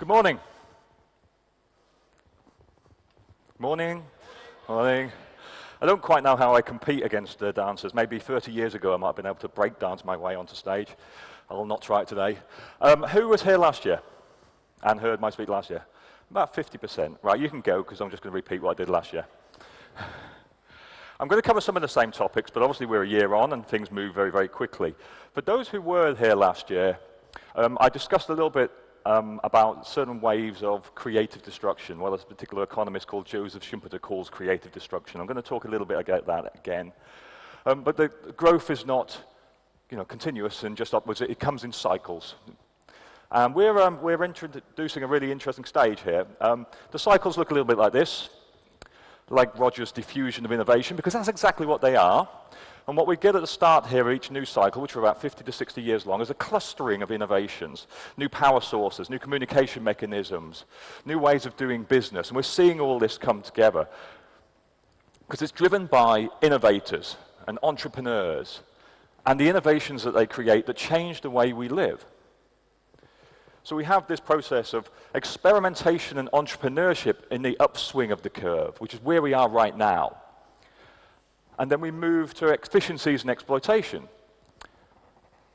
Good morning. Morning. Morning. I don't quite know how I compete against dancers. Maybe 30 years ago I might have been able to break dance my way onto stage. I'll not try it today. Who was here last year and heard my speak last year? About 50%. Right, you can go because I'm just going to repeat what I did last year. I'm going to cover some of the same topics, but obviously we're a year on and things move very, very quickly. For those who were here last year, I discussed a little bit about certain waves of creative destruction, what a particular economist called Joseph Schumpeter calls creative destruction. I'm going to talk a little bit about that again. But the growth is not, continuous and just upwards. It comes in cycles. And we're introducing a really interesting stage here. The cycles look a little bit like this, like Roger's diffusion of innovation, because that's exactly what they are. And what we get at the start here, each new cycle, which are about 50 to 60 years long, is a clustering of innovations, new power sources, new communication mechanisms, new ways of doing business. And we're seeing all this come together because it's driven by innovators and entrepreneurs and the innovations that they create that change the way we live. So we have this process of experimentation and entrepreneurship in the upswing of the curve, which is where we are right now. And then we move to efficiencies and exploitation.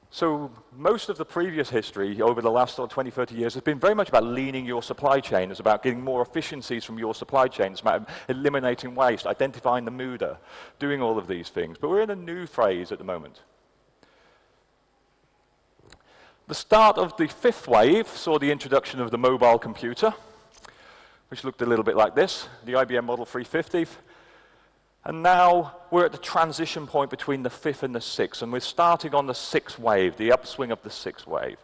So most of the previous history over the last 20, 30 years has been very much about leaning your supply chain. It's about getting more efficiencies from your supply chain. It's about eliminating waste, identifying the mooder, doing all of these things. But we're in a new phase at the moment. The start of the fifth wave saw the introduction of the mobile computer, which looked a little bit like this, the IBM Model 350. And now we're at the transition point between the fifth and the sixth, and we're starting on the sixth wave, the upswing of the sixth wave.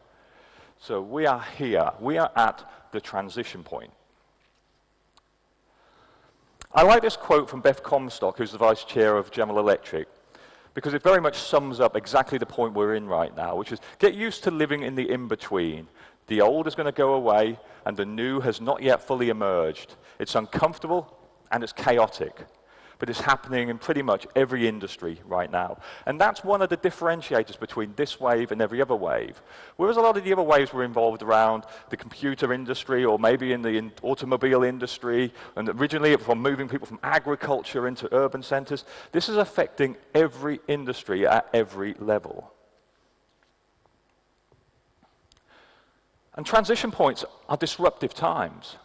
So we are here. We are at the transition point. I like this quote from Beth Comstock, who's the vice chair of General Electric, because it very much sums up exactly the point we're in right now, which is get used to living in the in-between. The old is going to go away, and the new has not yet fully emerged. It's uncomfortable, and it's chaotic. But it's happening in pretty much every industry right now. And that's one of the differentiators between this wave and every other wave. Whereas a lot of the other waves were involved around the computer industry or maybe in the automobile industry, and originally from moving people from agriculture into urban centers, this is affecting every industry at every level. And transition points are disruptive times.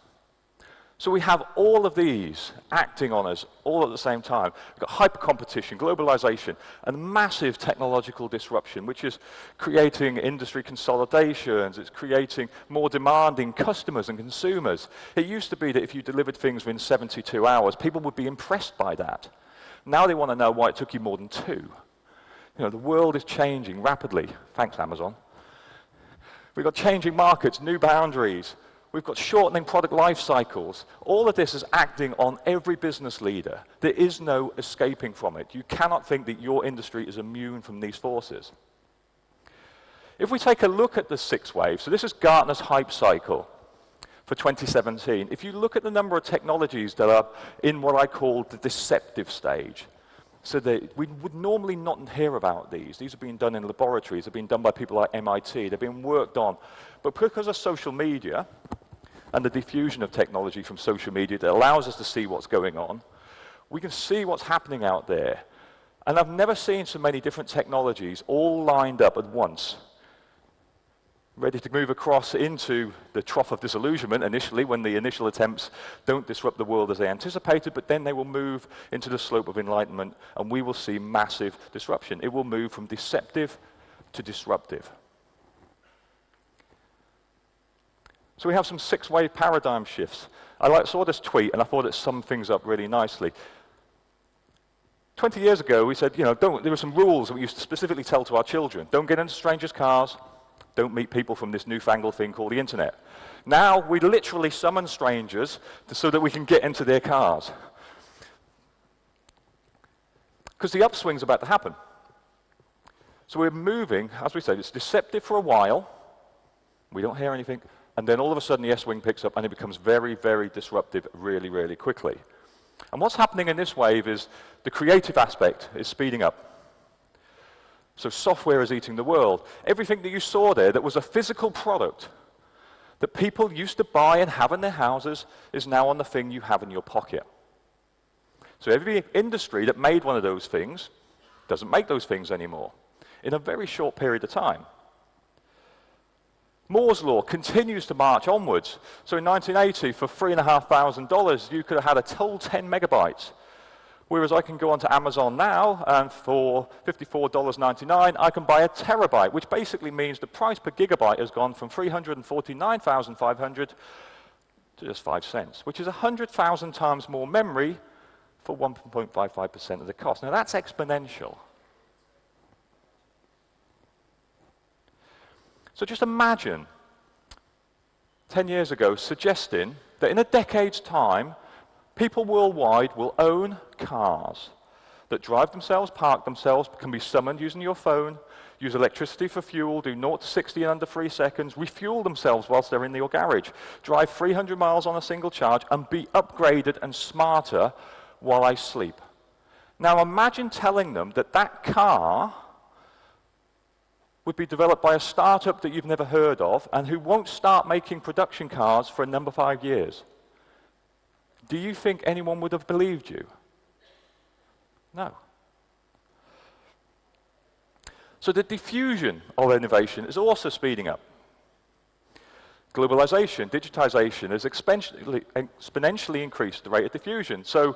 So we have all of these acting on us all at the same time. We've got hyper-competition, globalization, and massive technological disruption, which is creating industry consolidations. It's creating more demanding customers and consumers. It used to be that if you delivered things within 72 hours, people would be impressed by that. Now they want to know why it took you more than 2. The world is changing rapidly. Thanks, Amazon. We've got changing markets, new boundaries. We've got shortening product life cycles. All of this is acting on every business leader. There is no escaping from it. You cannot think that your industry is immune from these forces. If we take a look at the sixth wave, so this is Gartner's hype cycle for 2017. If you look at the number of technologies that are in what I call the deceptive stage, so that we would normally not hear about these. These are being done in laboratories. They're being done by people like MIT. They're being worked on. But because of social media and the diffusion of technology from social media that allows us to see what's going on, we can see what's happening out there. And I've never seen so many different technologies all lined up at once, ready to move across into the trough of disillusionment initially, when the initial attempts don't disrupt the world as they anticipated, but then they will move into the slope of enlightenment, and we will see massive disruption. It will move from deceptive to disruptive. So we have some six-wave paradigm shifts. I saw this tweet, and I thought it summed things up really nicely. 20 years ago, we said, there were some rules that we used to specifically tell to our children. Don't get into strangers' cars. Don't meet people from this newfangled thing called the internet. Now, we literally summon strangers so that we can get into their cars. Because the upswing's about to happen. So we're moving, as we said, it's deceptive for a while. We don't hear anything. And then all of a sudden, the S-wing picks up, and it becomes very, very disruptive really, really quickly. And what's happening in this wave is the creative aspect is speeding up. So software is eating the world. Everything that you saw there that was a physical product that people used to buy and have in their houses is now on the thing you have in your pocket. So every industry that made one of those things doesn't make those things anymore in a very short period of time. Moore's law continues to march onwards. So in 1980, for $3,500, you could have had a total 10 megabytes. Whereas I can go onto Amazon now, and for $54.99, I can buy a terabyte, which basically means the price per gigabyte has gone from $349,500 to just 5 cents, which is 100,000 times more memory for 1.55% of the cost. Now that's exponential. So just imagine 10 years ago suggesting that in a decade's time, people worldwide will own cars that drive themselves, park themselves, can be summoned using your phone, use electricity for fuel, do 0 to 60 in under 3 seconds, refuel themselves whilst they're in your garage, drive 300 miles on a single charge, and be upgraded and smarter while I sleep. Now imagine telling them that that car would be developed by a startup that you've never heard of and who won't start making production cars for a number 5 years. Do you think anyone would have believed you? No. So the diffusion of innovation is also speeding up. Globalization, digitization has exponentially increased the rate of diffusion. So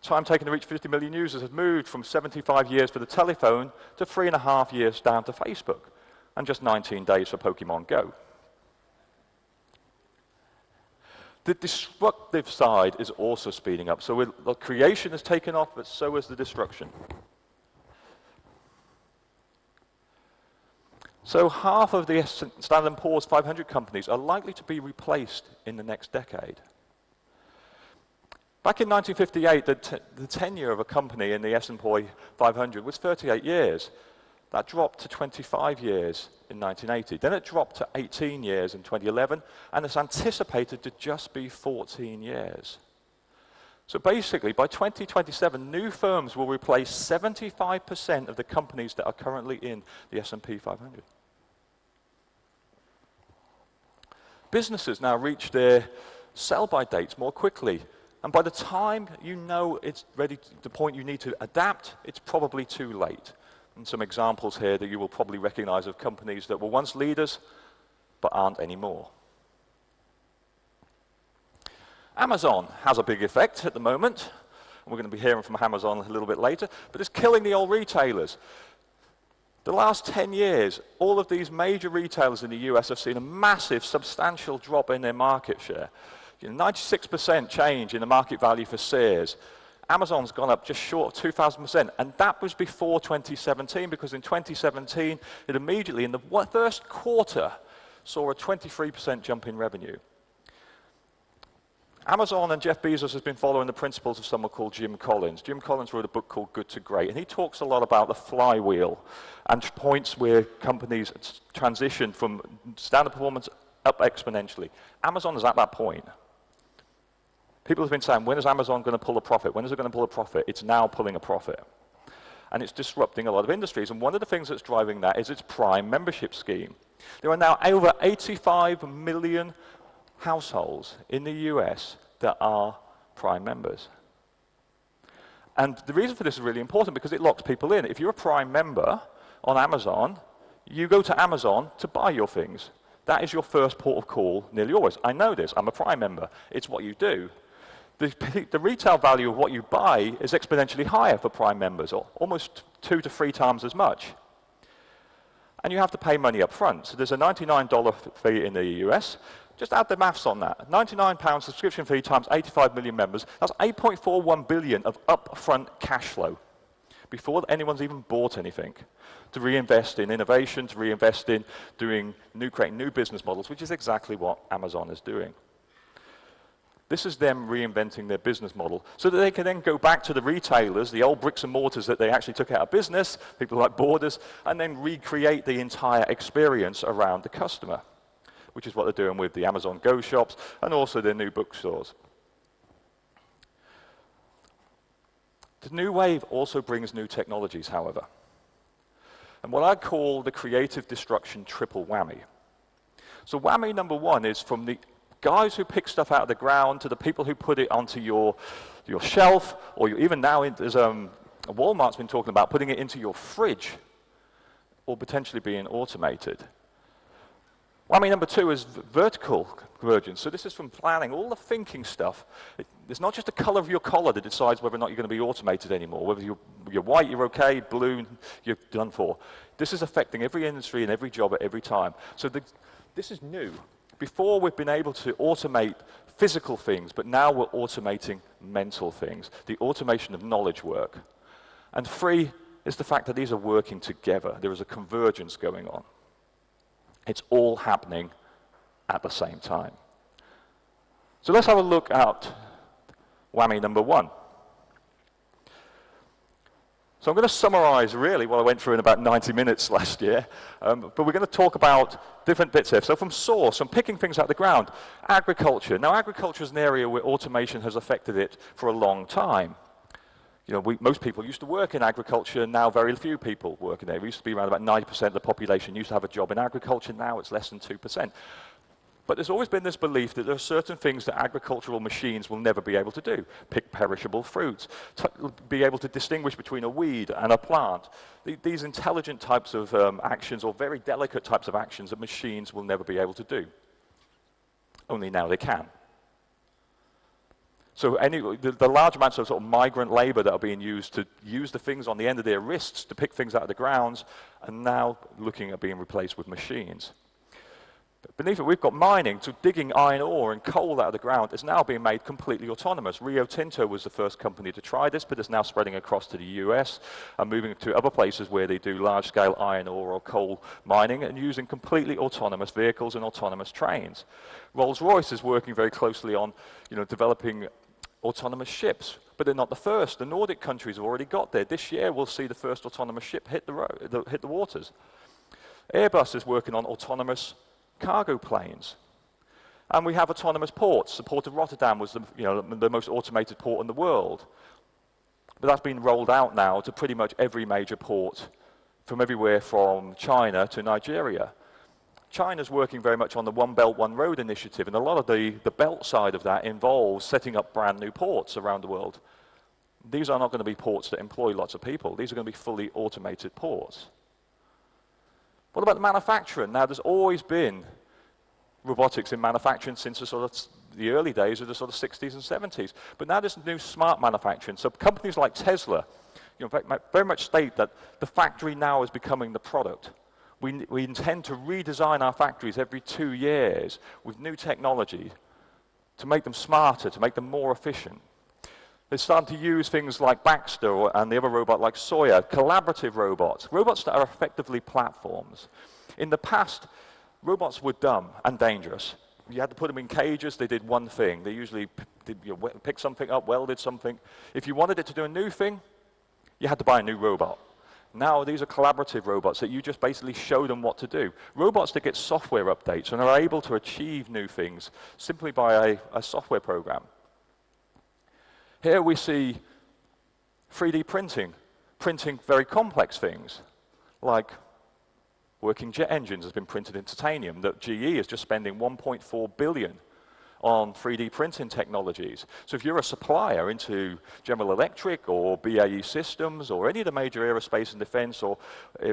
time taken to reach 50 million users has moved from 75 years for the telephone to 3.5 years down to Facebook, and just 19 days for Pokemon Go. The disruptive side is also speeding up. So the creation has taken off, but so has the destruction. So half of the Standard & Poor's 500 companies are likely to be replaced in the next decade. Back in 1958, the tenure of a company in the S&P 500 was 38 years. That dropped to 25 years in 1980. Then it dropped to 18 years in 2011, and it's anticipated to just be 14 years. So basically, by 2027, new firms will replace 75% of the companies that are currently in the S&P 500. Businesses now reach their sell-by dates more quickly. And by the time you know it's ready to the point you need to adapt, it's probably too late. And some examples here that you will probably recognize of companies that were once leaders, but aren't anymore. Amazon has a big effect at the moment. And we're going to be hearing from Amazon a little bit later, but it's killing the old retailers. The last 10 years, all of these major retailers in the US have seen a massive, substantial drop in their market share. 96% change in the market value for Sears. Amazon's gone up just short of 2,000%, and that was before 2017, because in 2017, it immediately, in the first quarter, saw a 23% jump in revenue. Amazon and Jeff Bezos has been following the principles of someone called Jim Collins. Jim Collins wrote a book called Good to Great, and he talks a lot about the flywheel and points where companies transition from standard performance up exponentially. Amazon is at that point. People have been saying, when is Amazon going to pull a profit? When is it going to pull a profit? It's now pulling a profit. And it's disrupting a lot of industries. And one of the things that's driving that is its Prime membership scheme. There are now over 85 million households in the US that are Prime members. And the reason for this is really important because it locks people in. If you're a Prime member on Amazon, you go to Amazon to buy your things. That is your first port of call nearly always. I know this. I'm a Prime member. It's what you do. The retail value of what you buy is exponentially higher for Prime members, or almost 2 to 3 times as much. And you have to pay money up front. So there's a $99 fee in the US. Just add the maths on that. £99 subscription fee times 85 million members. That's 8.41 billion of upfront cash flow before anyone's even bought anything, to reinvest in innovation, to reinvest in creating new business models, which is exactly what Amazon is doing. This is them reinventing their business model so that they can then go back to the retailers, the old bricks and mortars that they actually took out of business, people like Borders, and then recreate the entire experience around the customer, which is what they're doing with the Amazon Go shops and also their new bookstores. The new wave also brings new technologies, however, and what I call the creative destruction triple whammy. So whammy number one is from the guys who pick stuff out of the ground to the people who put it onto your shelf, or even now, there's Walmart's been talking about putting it into your fridge, or potentially being automated. Whammy number two is vertical convergence. So this is from planning, all the thinking stuff. It's not just the color of your collar that decides whether or not you're going to be automated anymore. Whether you're white, you're okay, blue, you're done for. This is affecting every industry and every job at every time. So this is new. Before, we've been able to automate physical things, but now we're automating mental things, the automation of knowledge work. And three is the fact that these are working together. There is a convergence going on. It's all happening at the same time. So let's have a look at whammy number one. So I'm going to summarize really what I went through in about 90 minutes last year, but we're going to talk about different bits here. So from source, from picking things out of the ground, agriculture. Now agriculture is an area where automation has affected it for a long time. You know, most people used to work in agriculture, now very few people work in there. It used to be around about 90% of the population used to have a job in agriculture, now it's less than 2%. But there's always been this belief that there are certain things that agricultural machines will never be able to do. Pick perishable fruits, be able to distinguish between a weed and a plant. These intelligent types of actions, or very delicate types of actions, that machines will never be able to do. Only now they can. So the large amounts of sort of migrant labor that are being used to use the things on the end of their wrists to pick things out of the grounds are now looking at being replaced with machines. Beneath it, we've got mining, so digging iron ore and coal out of the ground is now being made completely autonomous. Rio Tinto was the first company to try this, but it's now spreading across to the US and moving to other places where they do large-scale iron ore or coal mining and using completely autonomous vehicles and autonomous trains. Rolls-Royce is working very closely on, developing autonomous ships, but they're not the first. The Nordic countries have already got there. This year, we'll see the first autonomous ship hit the waters. Airbus is working on autonomous cargo planes. And we have autonomous ports. The port of Rotterdam was the most automated port in the world. But that's been rolled out now to pretty much every major port from everywhere from China to Nigeria. China's working very much on the One Belt, One Road initiative, and a lot of the belt side of that involves setting up brand new ports around the world. These are not going to be ports that employ lots of people. These are going to be fully automated ports. What about the manufacturing? Now, there's always been robotics in manufacturing since the early days of the sort of 60s and 70s. But now there's new smart manufacturing. So companies like Tesla, very much state that the factory now is becoming the product. We intend to redesign our factories every 2 years with new technology to make them smarter, to make them more efficient. They're starting to use things like Baxter and the other robot like Sawyer, collaborative robots that are effectively platforms. In the past, robots were dumb and dangerous. You had to put them in cages, they did one thing. They usually picked something up, welded something. If you wanted it to do a new thing, you had to buy a new robot. Now these are collaborative robots that you just basically show them what to do. Robots that get software updates and are able to achieve new things simply by a software program. Here we see 3D printing very complex things, like working jet engines has been printed in titanium, that GE is just spending $1.4 billion on 3D printing technologies. So if you're a supplier into General Electric or BAE Systems or any of the major aerospace and defense or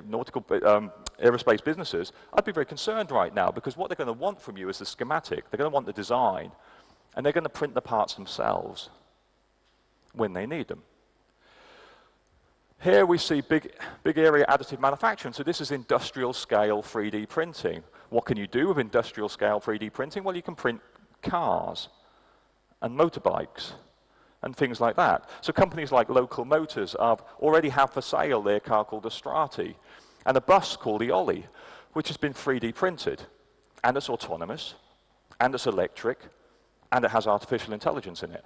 nautical aerospace businesses, I'd be very concerned right now, because what they're going to want from you is the schematic. They're going to want the design, and they're going to print the parts themselves when they need them. Here we see big area additive manufacturing. So this is industrial scale 3D printing. What can you do with industrial scale 3D printing? Well, you can print cars and motorbikes and things like that. So companies like Local Motors already have for sale their car called the Strati and a bus called the Ollie, which has been 3D printed. And it's autonomous, and it's electric, and it has artificial intelligence in it.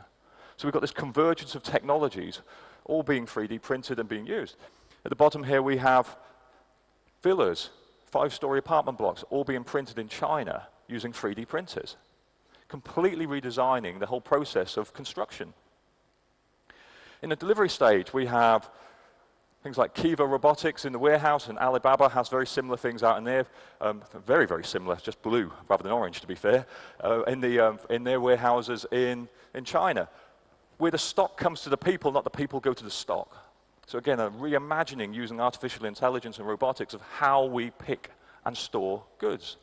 So we've got this convergence of technologies all being 3D printed and being used. At the bottom here we have villas, 5-story apartment blocks, all being printed in China using 3D printers, completely redesigning the whole process of construction. In the delivery stage, we have Things like Kiva Robotics in the warehouse, and Alibaba has very similar things out in there. Very, very similar, just blue rather than orange, to be fair, in their warehouses in China, where the stock comes to the people, not the people go to the stock. So again, a reimagining using artificial intelligence and robotics of how we pick and store goods.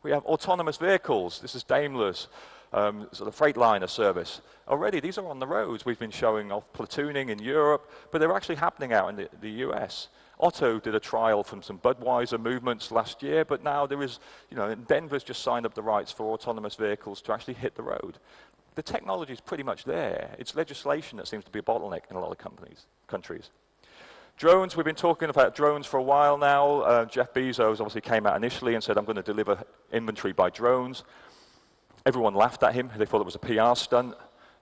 We have autonomous vehicles. This is Daimler's sort of Freightliner service. Already, these are on the roads. We've been showing off platooning in Europe, but they're actually happening out in the US. Otto did a trial from some Budweiser movements last year, but now there is, Denver's just signed up the rights for autonomous vehicles to actually hit the road. The technology is pretty much there. It's legislation that seems to be a bottleneck in a lot of countries. Drones, we've been talking about drones for a while now. Jeff Bezos obviously came out initially and said, I'm going to deliver inventory by drones. Everyone laughed at him. They thought it was a PR stunt.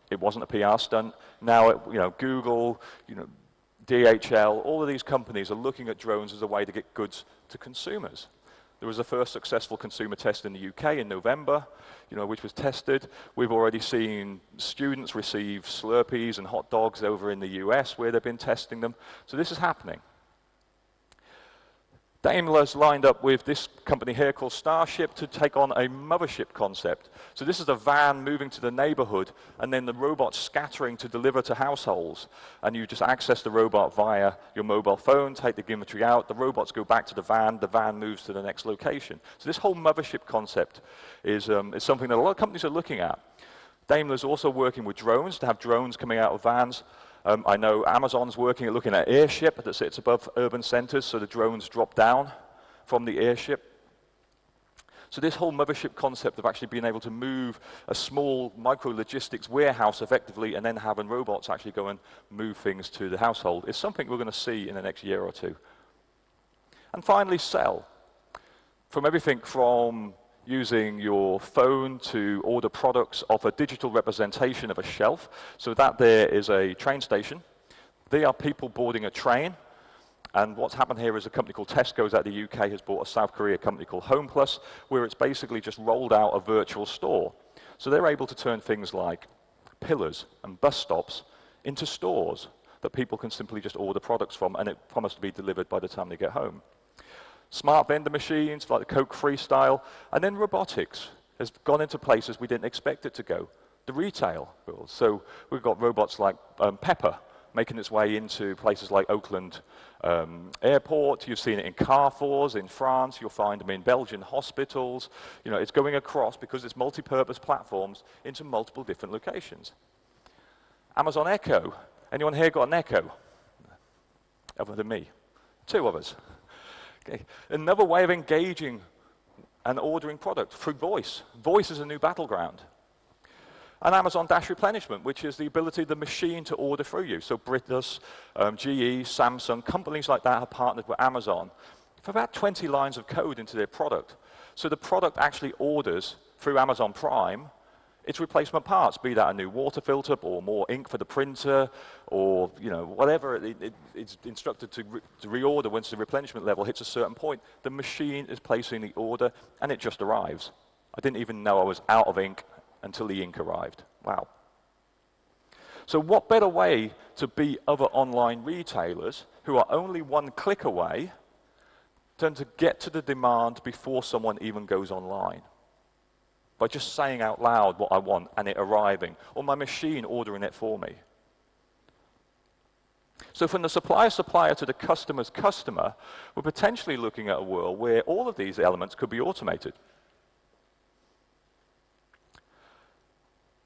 It wasn't a PR stunt. Now, Google, DHL, all of these companies are looking at drones as a way to get goods to consumers. There was a first successful consumer test in the UK in November, which was tested. We've already seen students receive Slurpees and hot dogs over in the US where they've been testing them. So this is happening. Daimler's lined up with this company here called Starship to take on a mothership concept. So this is a van moving to the neighborhood, and then the robots scattering to deliver to households. And you just access the robot via your mobile phone, take the inventory out, the robots go back to the van moves to the next location. So this whole mothership concept is something that a lot of companies are looking at. Daimler's also working with drones, to have drones coming out of vans. I know Amazon's looking at airship that sits above urban centers, so the drones drop down from the airship. So this whole mothership concept of actually being able to move a small micro-logistics warehouse effectively and then having robots actually go and move things to the household is something we're going to see in the next year or two. And finally, sell. From everything from using your phone to order products off a digital representation of a shelf. So that there is a train station. They are people boarding a train. And what's happened here is a company called Tesco's out of the UK has bought a South Korea company called HomePlus, where it's basically just rolled out a virtual store. So they're able to turn things like pillars and bus stops into stores that people can simply just order products from, and it promised to be delivered by the time they get home. Smart vendor machines like the Coke Freestyle, and then robotics has gone into places we didn't expect it to go. The retail world. So we've got robots like Pepper making its way into places like Oakland Airport. You've seen it in Carrefours in France. You'll find them in Belgian hospitals. It's going across because it's multi-purpose platforms into multiple different locations. Amazon Echo. Anyone here got an Echo? Other than me. Two of us. Okay. Another way of engaging and ordering product through voice. Voice is a new battleground. And Amazon Dash Replenishment, which is the ability of the machine to order through you. So Britus, GE, Samsung, companies like that have partnered with Amazon for about 20 lines of code into their product. So the product actually orders through Amazon Prime its replacement parts, be that a new water filter or more ink for the printer or whatever it's instructed to reorder once the replenishment level hits a certain point. The machine is placing the order and it just arrives. I didn't even know I was out of ink until the ink arrived. Wow. So what better way to be other online retailers who are only one click away than to get to the demand before someone even goes online? By just saying out loud what I want and it arriving, or my machine ordering it for me. So from the supplier to the customer's customer, we're potentially looking at a world where all of these elements could be automated.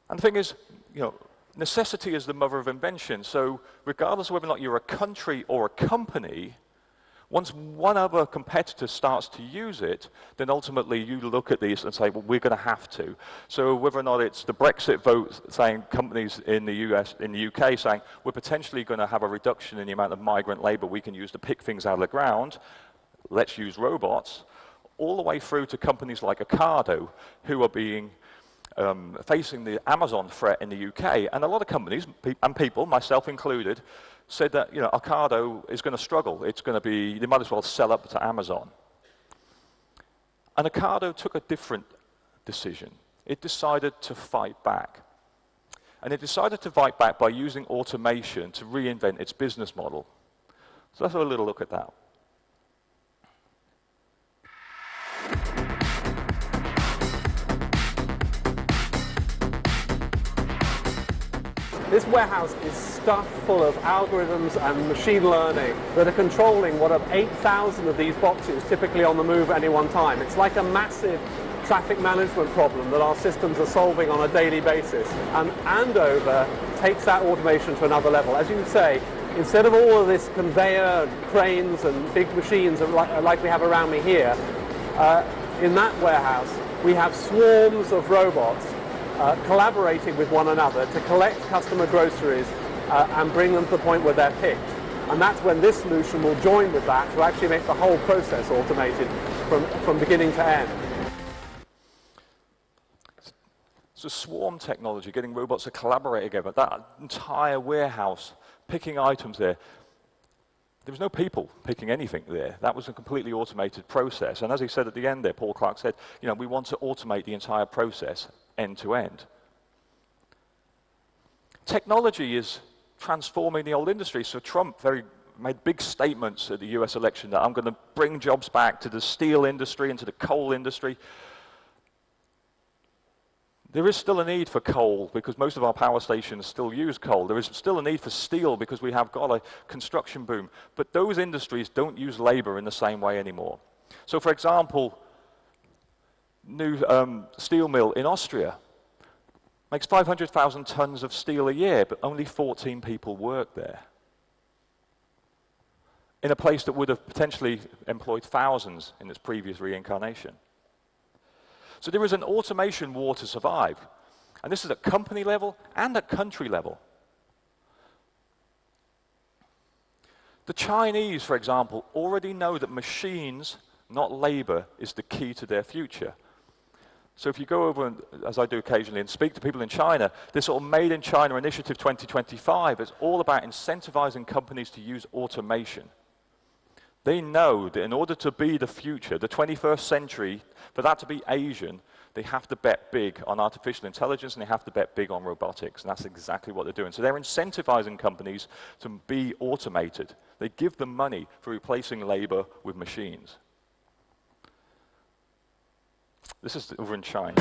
And the thing is, necessity is the mother of invention. So regardless of whether or not you're a country or a company, once one other competitor starts to use it, then ultimately you look at these and say, well, we're going to have to. So whether or not it's the Brexit vote saying companies in the US, in the UK saying, we're potentially going to have a reduction in the amount of migrant labor we can use to pick things out of the ground, let's use robots, all the way through to companies like Ocado, who are being facing the Amazon threat in the UK. And a lot of companies, and people, myself included, said that Ocado is going to struggle. It's going to be, they might as well sell up to Amazon. And Ocado took a different decision. It decided to fight back. And it decided to fight back by using automation to reinvent its business model. So let's have a little look at that. This warehouse is stuffed full of algorithms and machine learning that are controlling what are 8,000 of these boxes typically on the move at any one time. It's like a massive traffic management problem that our systems are solving on a daily basis. And Andover takes that automation to another level. As you say, instead of all of this conveyor, cranes and big machines like we have around me here, in that warehouse we have swarms of robots collaborating with one another to collect customer groceries and bring them to the point where they're picked. And that's when this solution will join with that to actually make the whole process automated from beginning to end. So swarm technology, getting robots to collaborate together, that entire warehouse, picking items there. There was no people picking anything there. That was a completely automated process. And as he said at the end there, Paul Clark said, you know, we want to automate the entire process end to end. Technology is transforming the old industry. So Trump made big statements at the US election that I'm going to bring jobs back to the steel industry and to the coal industry. There is still a need for coal because most of our power stations still use coal. There is still a need for steel because we have got a construction boom. But those industries don't use labor in the same way anymore. So for example, new steel mill in Austria makes 500,000 tons of steel a year, but only 14 people work there. In a place that would have potentially employed thousands in its previous reincarnation. So there is an automation war to survive. And this is at company level and at country level. The Chinese, for example, already know that machines, not labor, is the key to their future. So if you go over, and, as I do occasionally, and speak to people in China, this sort of Made in China Initiative 2025 is all about incentivizing companies to use automation. They know that in order to be the future, the 21st century, for that to be Asian, they have to bet big on artificial intelligence and they have to bet big on robotics. And that's exactly what they're doing. So they're incentivizing companies to be automated. They give them money for replacing labor with machines. This is over in China.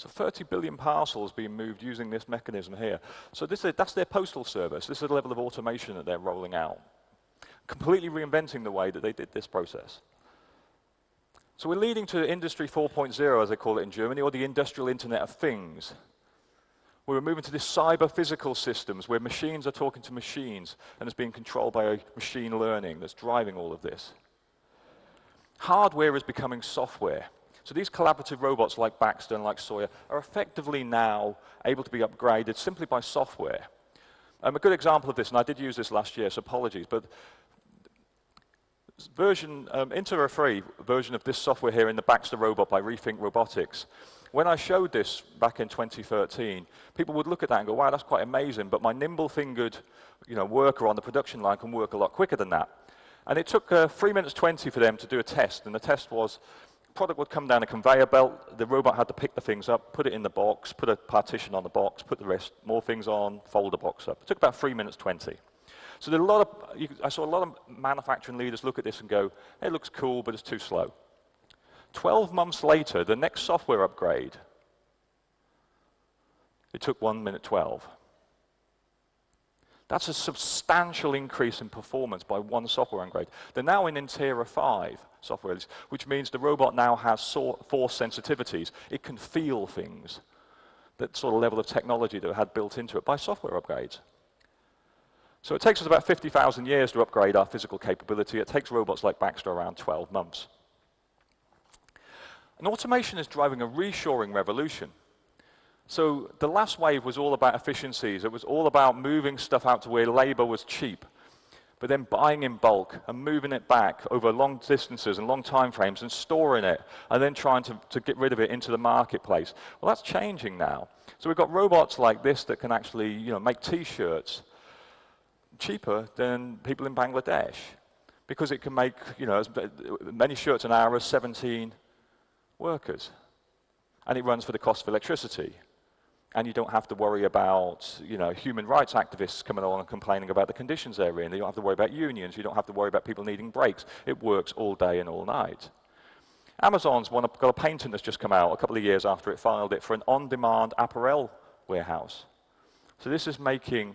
So 30 billion parcels being moved using this mechanism here. So that's their postal service. This is the level of automation that they're rolling out. Completely reinventing the way that they did this process. So we're leading to Industry 4.0, as they call it in Germany, or the Industrial Internet of Things. We're moving to this cyber-physical systems where machines are talking to machines and it's being controlled by machine learning that's driving all of this. Hardware is becoming software. So these collaborative robots like Baxter and like Sawyer are effectively now able to be upgraded simply by software. A good example of this, and I did use this last year, so apologies, but into a free version of this software here in the Baxter robot by Rethink Robotics. When I showed this back in 2013, people would look at that and go, wow, that's quite amazing, but my nimble-fingered worker on the production line can work a lot quicker than that. And it took 3 minutes 20 for them to do a test, and the test was, product would come down a conveyor belt, the robot had to pick the things up, put it in the box, put a partition on the box, put the rest, more things on, fold the box up. It took about 3 minutes 20. So there are I saw a lot of manufacturing leaders look at this and go, hey, it looks cool, but it's too slow. 12 months later, the next software upgrade, it took 1 minute 12. That's a substantial increase in performance by one software upgrade. They're now in Tier 5 software, which means the robot now has force sensitivities. It can feel things. That sort of level of technology that it had built into it by software upgrades. So it takes us about 50,000 years to upgrade our physical capability. It takes robots like Baxter around 12 months. And automation is driving a reshoring revolution. So the last wave was all about efficiencies. It was all about moving stuff out to where labor was cheap, but then buying in bulk and moving it back over long distances and long time frames and storing it and then trying to get rid of it into the marketplace. Well, that's changing now. So we've got robots like this that can actually, make T-shirts cheaper than people in Bangladesh because it can make, as many shirts an hour as 17 workers. And it runs for the cost of electricity. And you don't have to worry about, human rights activists coming along and complaining about the conditions they're in. You don't have to worry about unions. You don't have to worry about people needing breaks. It works all day and all night. Amazon's got a patent that's just come out a couple of years after it filed it for an on-demand apparel warehouse. So this is making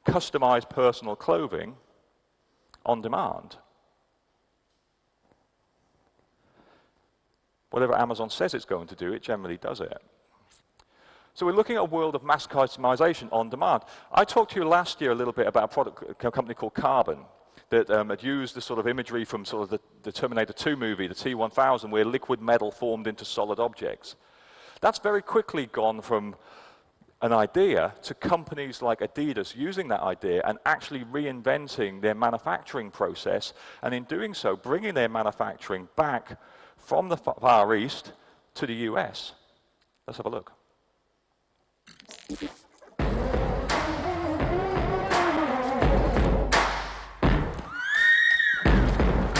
customized personal clothing on demand. Whatever Amazon says it's going to do, it generally does it. So we're looking at a world of mass customization on demand. I talked to you last year a little bit about a company called Carbon that had used the sort of imagery from sort of the Terminator 2 movie, the T-1000, where liquid metal formed into solid objects. That's very quickly gone from an idea to companies like Adidas using that idea and actually reinventing their manufacturing process, and in doing so, bringing their manufacturing back from the Far East to the US. Let's have a look.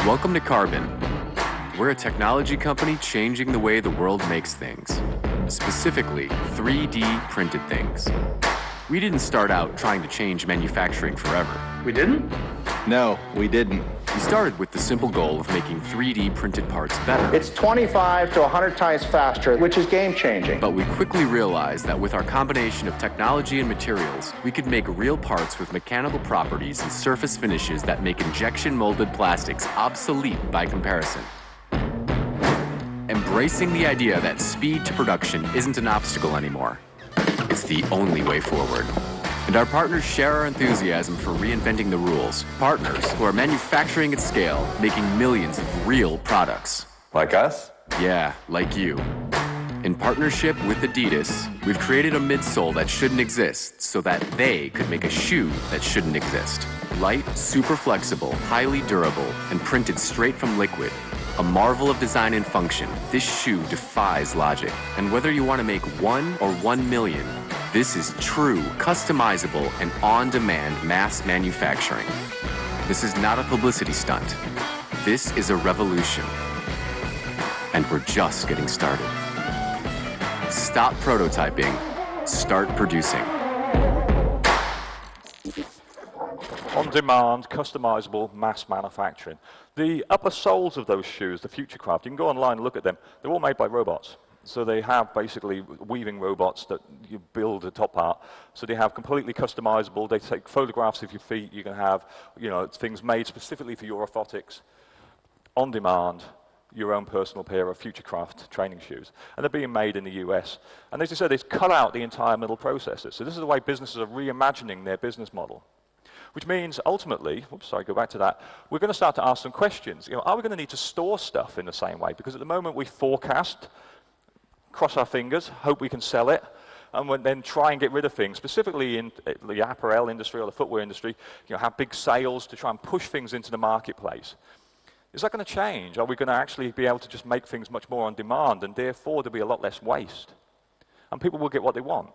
Welcome to Carbon. We're a technology company changing the way the world makes things. Specifically, 3D printed things. We didn't start out trying to change manufacturing forever. We didn't? No, we didn't. We started with the simple goal of making 3D printed parts better. It's 25 to 100 times faster, which is game-changing. But we quickly realized that with our combination of technology and materials, we could make real parts with mechanical properties and surface finishes that make injection molded plastics obsolete by comparison. Embracing the idea that speed to production isn't an obstacle anymore. It's the only way forward. And our partners share our enthusiasm for reinventing the rules. Partners who are manufacturing at scale, making millions of real products. Like us? Yeah, like you. In partnership with Adidas, we've created a midsole that shouldn't exist so that they could make a shoe that shouldn't exist. Light, super flexible, highly durable, and printed straight from liquid. A marvel of design and function, this shoe defies logic. And whether you want to make 1 or 1 million, this is true, customizable, and on-demand mass manufacturing. This is not a publicity stunt. This is a revolution. And we're just getting started. Stop prototyping. Start producing. On-demand, customizable, mass manufacturing. The upper soles of those shoes, the Futurecraft, you can go online and look at them. They're all made by robots. So they have basically weaving robots that you build the top part. So they have completely customizable. They take photographs of your feet. You can have, things made specifically for your orthotics. On demand, your own personal pair of Futurecraft training shoes. And they're being made in the US. And as I said, they've cut out the entire middle processes. So this is the way businesses are reimagining their business model. Which means ultimately, go back to that, we're going to start to ask some questions. Are we going to need to store stuff in the same way? Because at the moment we forecast, cross our fingers, hope we can sell it, and then try and get rid of things, specifically in the apparel industry or the footwear industry, have big sales to try and push things into the marketplace. Is that going to change? Are we going to actually be able to just make things much more on demand, and therefore there'll be a lot less waste? And people will get what they want.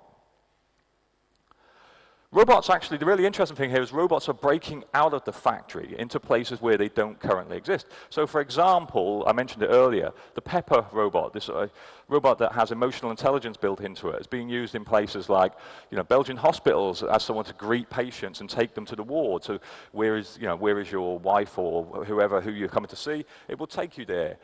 Robots, actually, the really interesting thing here is robots are breaking out of the factory into places where they don't currently exist. So, for example, I mentioned it earlier, the Pepper robot, this robot that has emotional intelligence built into it, is being used in places like, Belgian hospitals as someone to greet patients and take them to the ward. So, where is your wife or who you're coming to see? It will take you there.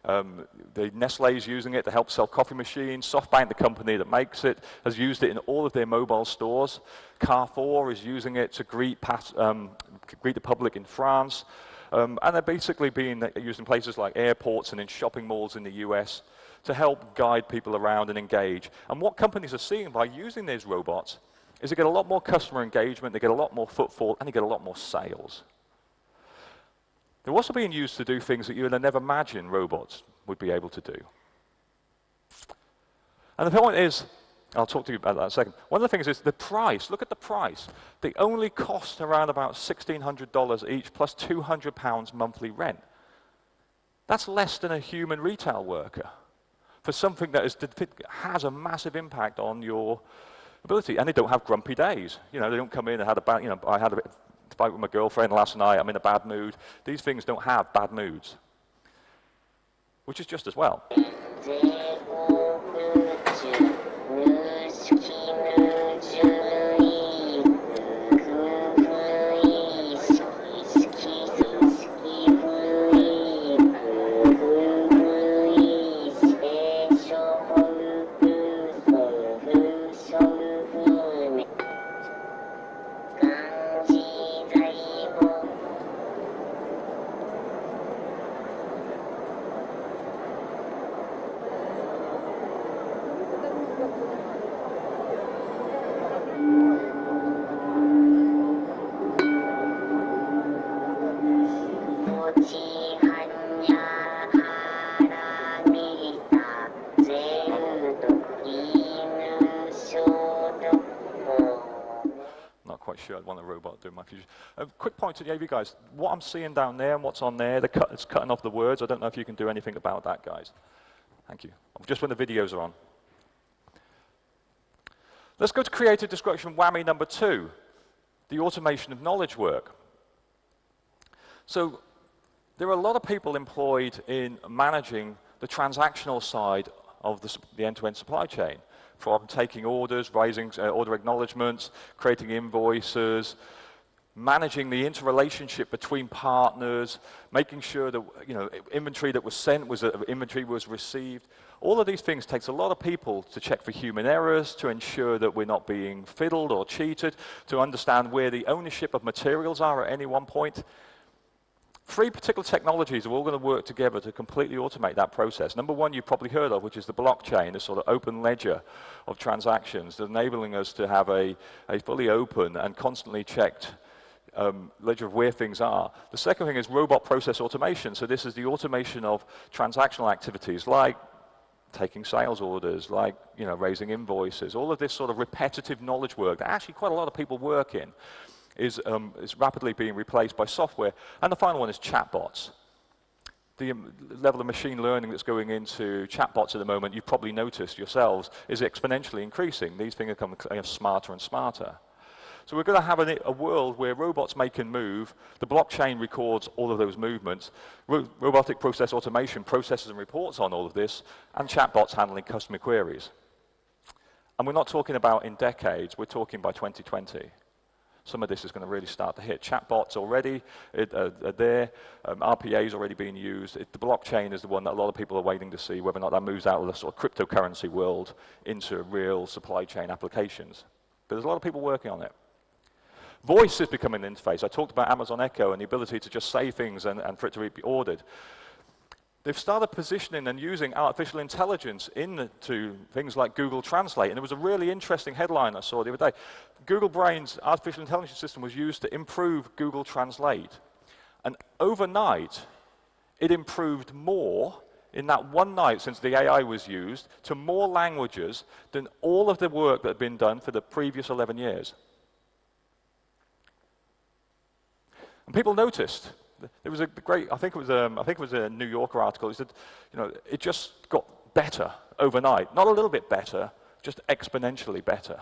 The Nestlé's using it to help sell coffee machines. SoftBank, the company that makes it, has used it in all of their mobile stores. Carrefour is using it to greet the public in France. And they're basically being used in places like airports and in shopping malls in the US to help guide people around and engage. And what companies are seeing by using these robots is they get a lot more customer engagement, they get a lot more footfall, and they get a lot more sales. They're also being used to do things that you would never imagine robots would be able to do. And the point is, I'll talk to you about that in a second. One of the things is the price. Look at the price. They only cost around about $1,600 each plus £200 monthly rent. That's less than a human retail worker for something that has a massive impact on your ability. And they don't have grumpy days. You know, they don't come in and I had a fight with my girlfriend last night, I'm in a bad mood. These things don't have bad moods, which is just as well. I'd want a robot doing my future. A quick point to the AV guys. What I'm seeing down there and what's on there, it's cutting off the words. I don't know if you can do anything about that, guys. Thank you. Just when the videos are on. Let's go to creative destruction whammy number 2, the automation of knowledge work. So there are a lot of people employed in managing the transactional side of the end-to-end supply chain, from taking orders, raising order acknowledgements, creating invoices, managing the interrelationship between partners, making sure that inventory that was sent was inventory was received. All of these things takes a lot of people to check for human errors, to ensure that we're not being fiddled or cheated, to understand where the ownership of materials are at any one point. 3 particular technologies are all going to work together to completely automate that process. Number 1 you've probably heard of, which is the blockchain, a sort of open ledger of transactions, enabling us to have a fully open and constantly checked ledger of where things are. The second thing is robot process automation. So this is the automation of transactional activities like taking sales orders, like raising invoices, all of this sort of repetitive knowledge work that actually quite a lot of people work in. Is rapidly being replaced by software. And the final one is chatbots. The level of machine learning that's going into chatbots at the moment, you've probably noticed yourselves, is exponentially increasing. These things are becoming smarter and smarter. So we're going to have a world where robots make and move, the blockchain records all of those movements, robotic process automation processes and reports on all of this, and chatbots handling customer queries. And we're not talking about in decades, we're talking by 2020. Some of this is going to really start to hit. Chatbots already are there. RPA is already being used. The blockchain is the one that a lot of people are waiting to see whether or not that moves out of the sort of cryptocurrency world into real supply chain applications. But there's a lot of people working on it. Voice is becoming an interface. I talked about Amazon Echo and the ability to just say things and for it to be ordered. They've started positioning and using artificial intelligence into things like Google Translate. And there was a really interesting headline I saw the other day. Google Brain's artificial intelligence system was used to improve Google Translate. And overnight, it improved more in that one night since the AI was used to more languages than all of the work that had been done for the previous 11 years. And people noticed. There was a great, I think it was a New Yorker article. It said, it just got better overnight. Not a little bit better, just exponentially better.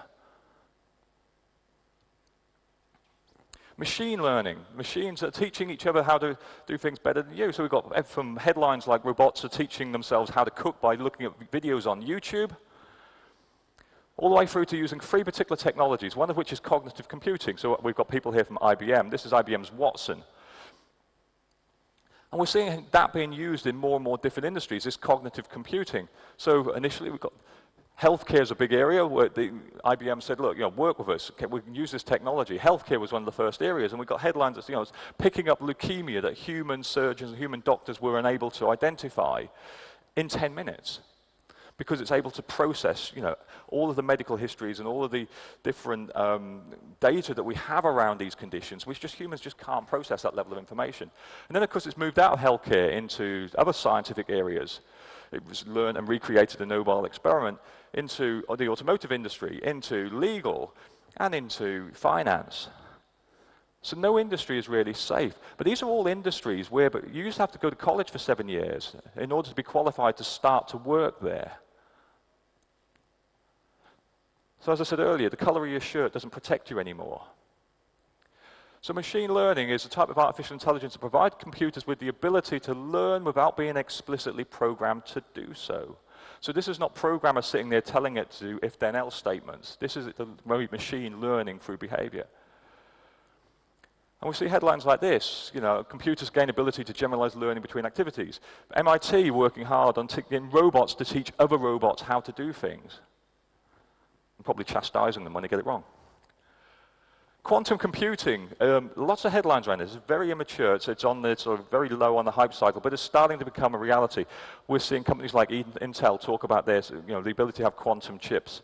Machine learning. Machines are teaching each other how to do things better than you. So we've got from headlines like robots are teaching themselves how to cook by looking at videos on YouTube, all the way through to using 3 particular technologies, one of which is cognitive computing. So we've got people here from IBM. This is IBM's Watson. And we're seeing that being used in more and more different industries, this cognitive computing. So initially we've got healthcare is a big area where IBM said, look, work with us, we can use this technology. Healthcare was one of the first areas, and we got headlines that, it's picking up leukemia that human surgeons and human doctors were unable to identify in 10 minutes. Because it's able to process, all of the medical histories and all of the different data that we have around these conditions, which humans just can't process that level of information. And then, of course, it's moved out of healthcare into other scientific areas. It was learned and recreated the Nobel experiment into the automotive industry, into legal, and into finance. So no industry is really safe. But these are all industries where you used to have to go to college for 7 years in order to be qualified to start to work there. So as I said earlier, the color of your shirt doesn't protect you anymore. So machine learning is a type of artificial intelligence that provides computers with the ability to learn without being explicitly programmed to do so. So this is not programmers sitting there telling it to do if-then-else statements. This is the machine learning through behavior. And we see headlines like this, computers gain ability to generalize learning between activities. MIT working hard on getting robots to teach other robots how to do things. And probably chastising them when they get it wrong. Quantum computing, lots of headlines around this. It's very immature. It's on the sort of very low on the hype cycle, but it's starting to become a reality. We're seeing companies like Intel talk about this, the ability to have quantum chips.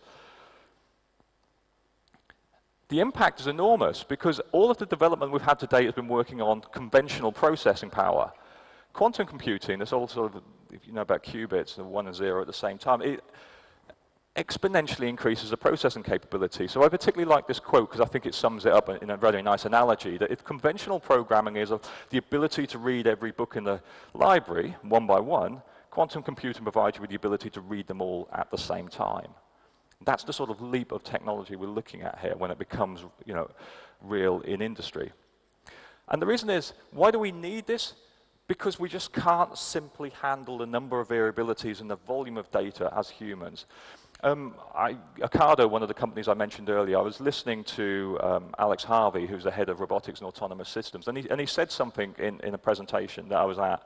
The impact is enormous because all of the development we've had to date has been working on conventional processing power. Quantum computing, there's all sort of, if you know about qubits, the 1 and 0 at the same time, it exponentially increases the processing capability. So I particularly like this quote because I think it sums it up in a very nice analogy, that if conventional programming is the ability to read every book in the library, one by one, quantum computing provides you with the ability to read them all at the same time. That's the sort of leap of technology we're looking at here when it becomes, real in industry. And the reason is, why do we need this? Because we just can't simply handle the number of variabilities and the volume of data as humans. Ocado, one of the companies I mentioned earlier, I was listening to Alex Harvey, who's the head of robotics and autonomous systems, and he said something in a presentation that I was at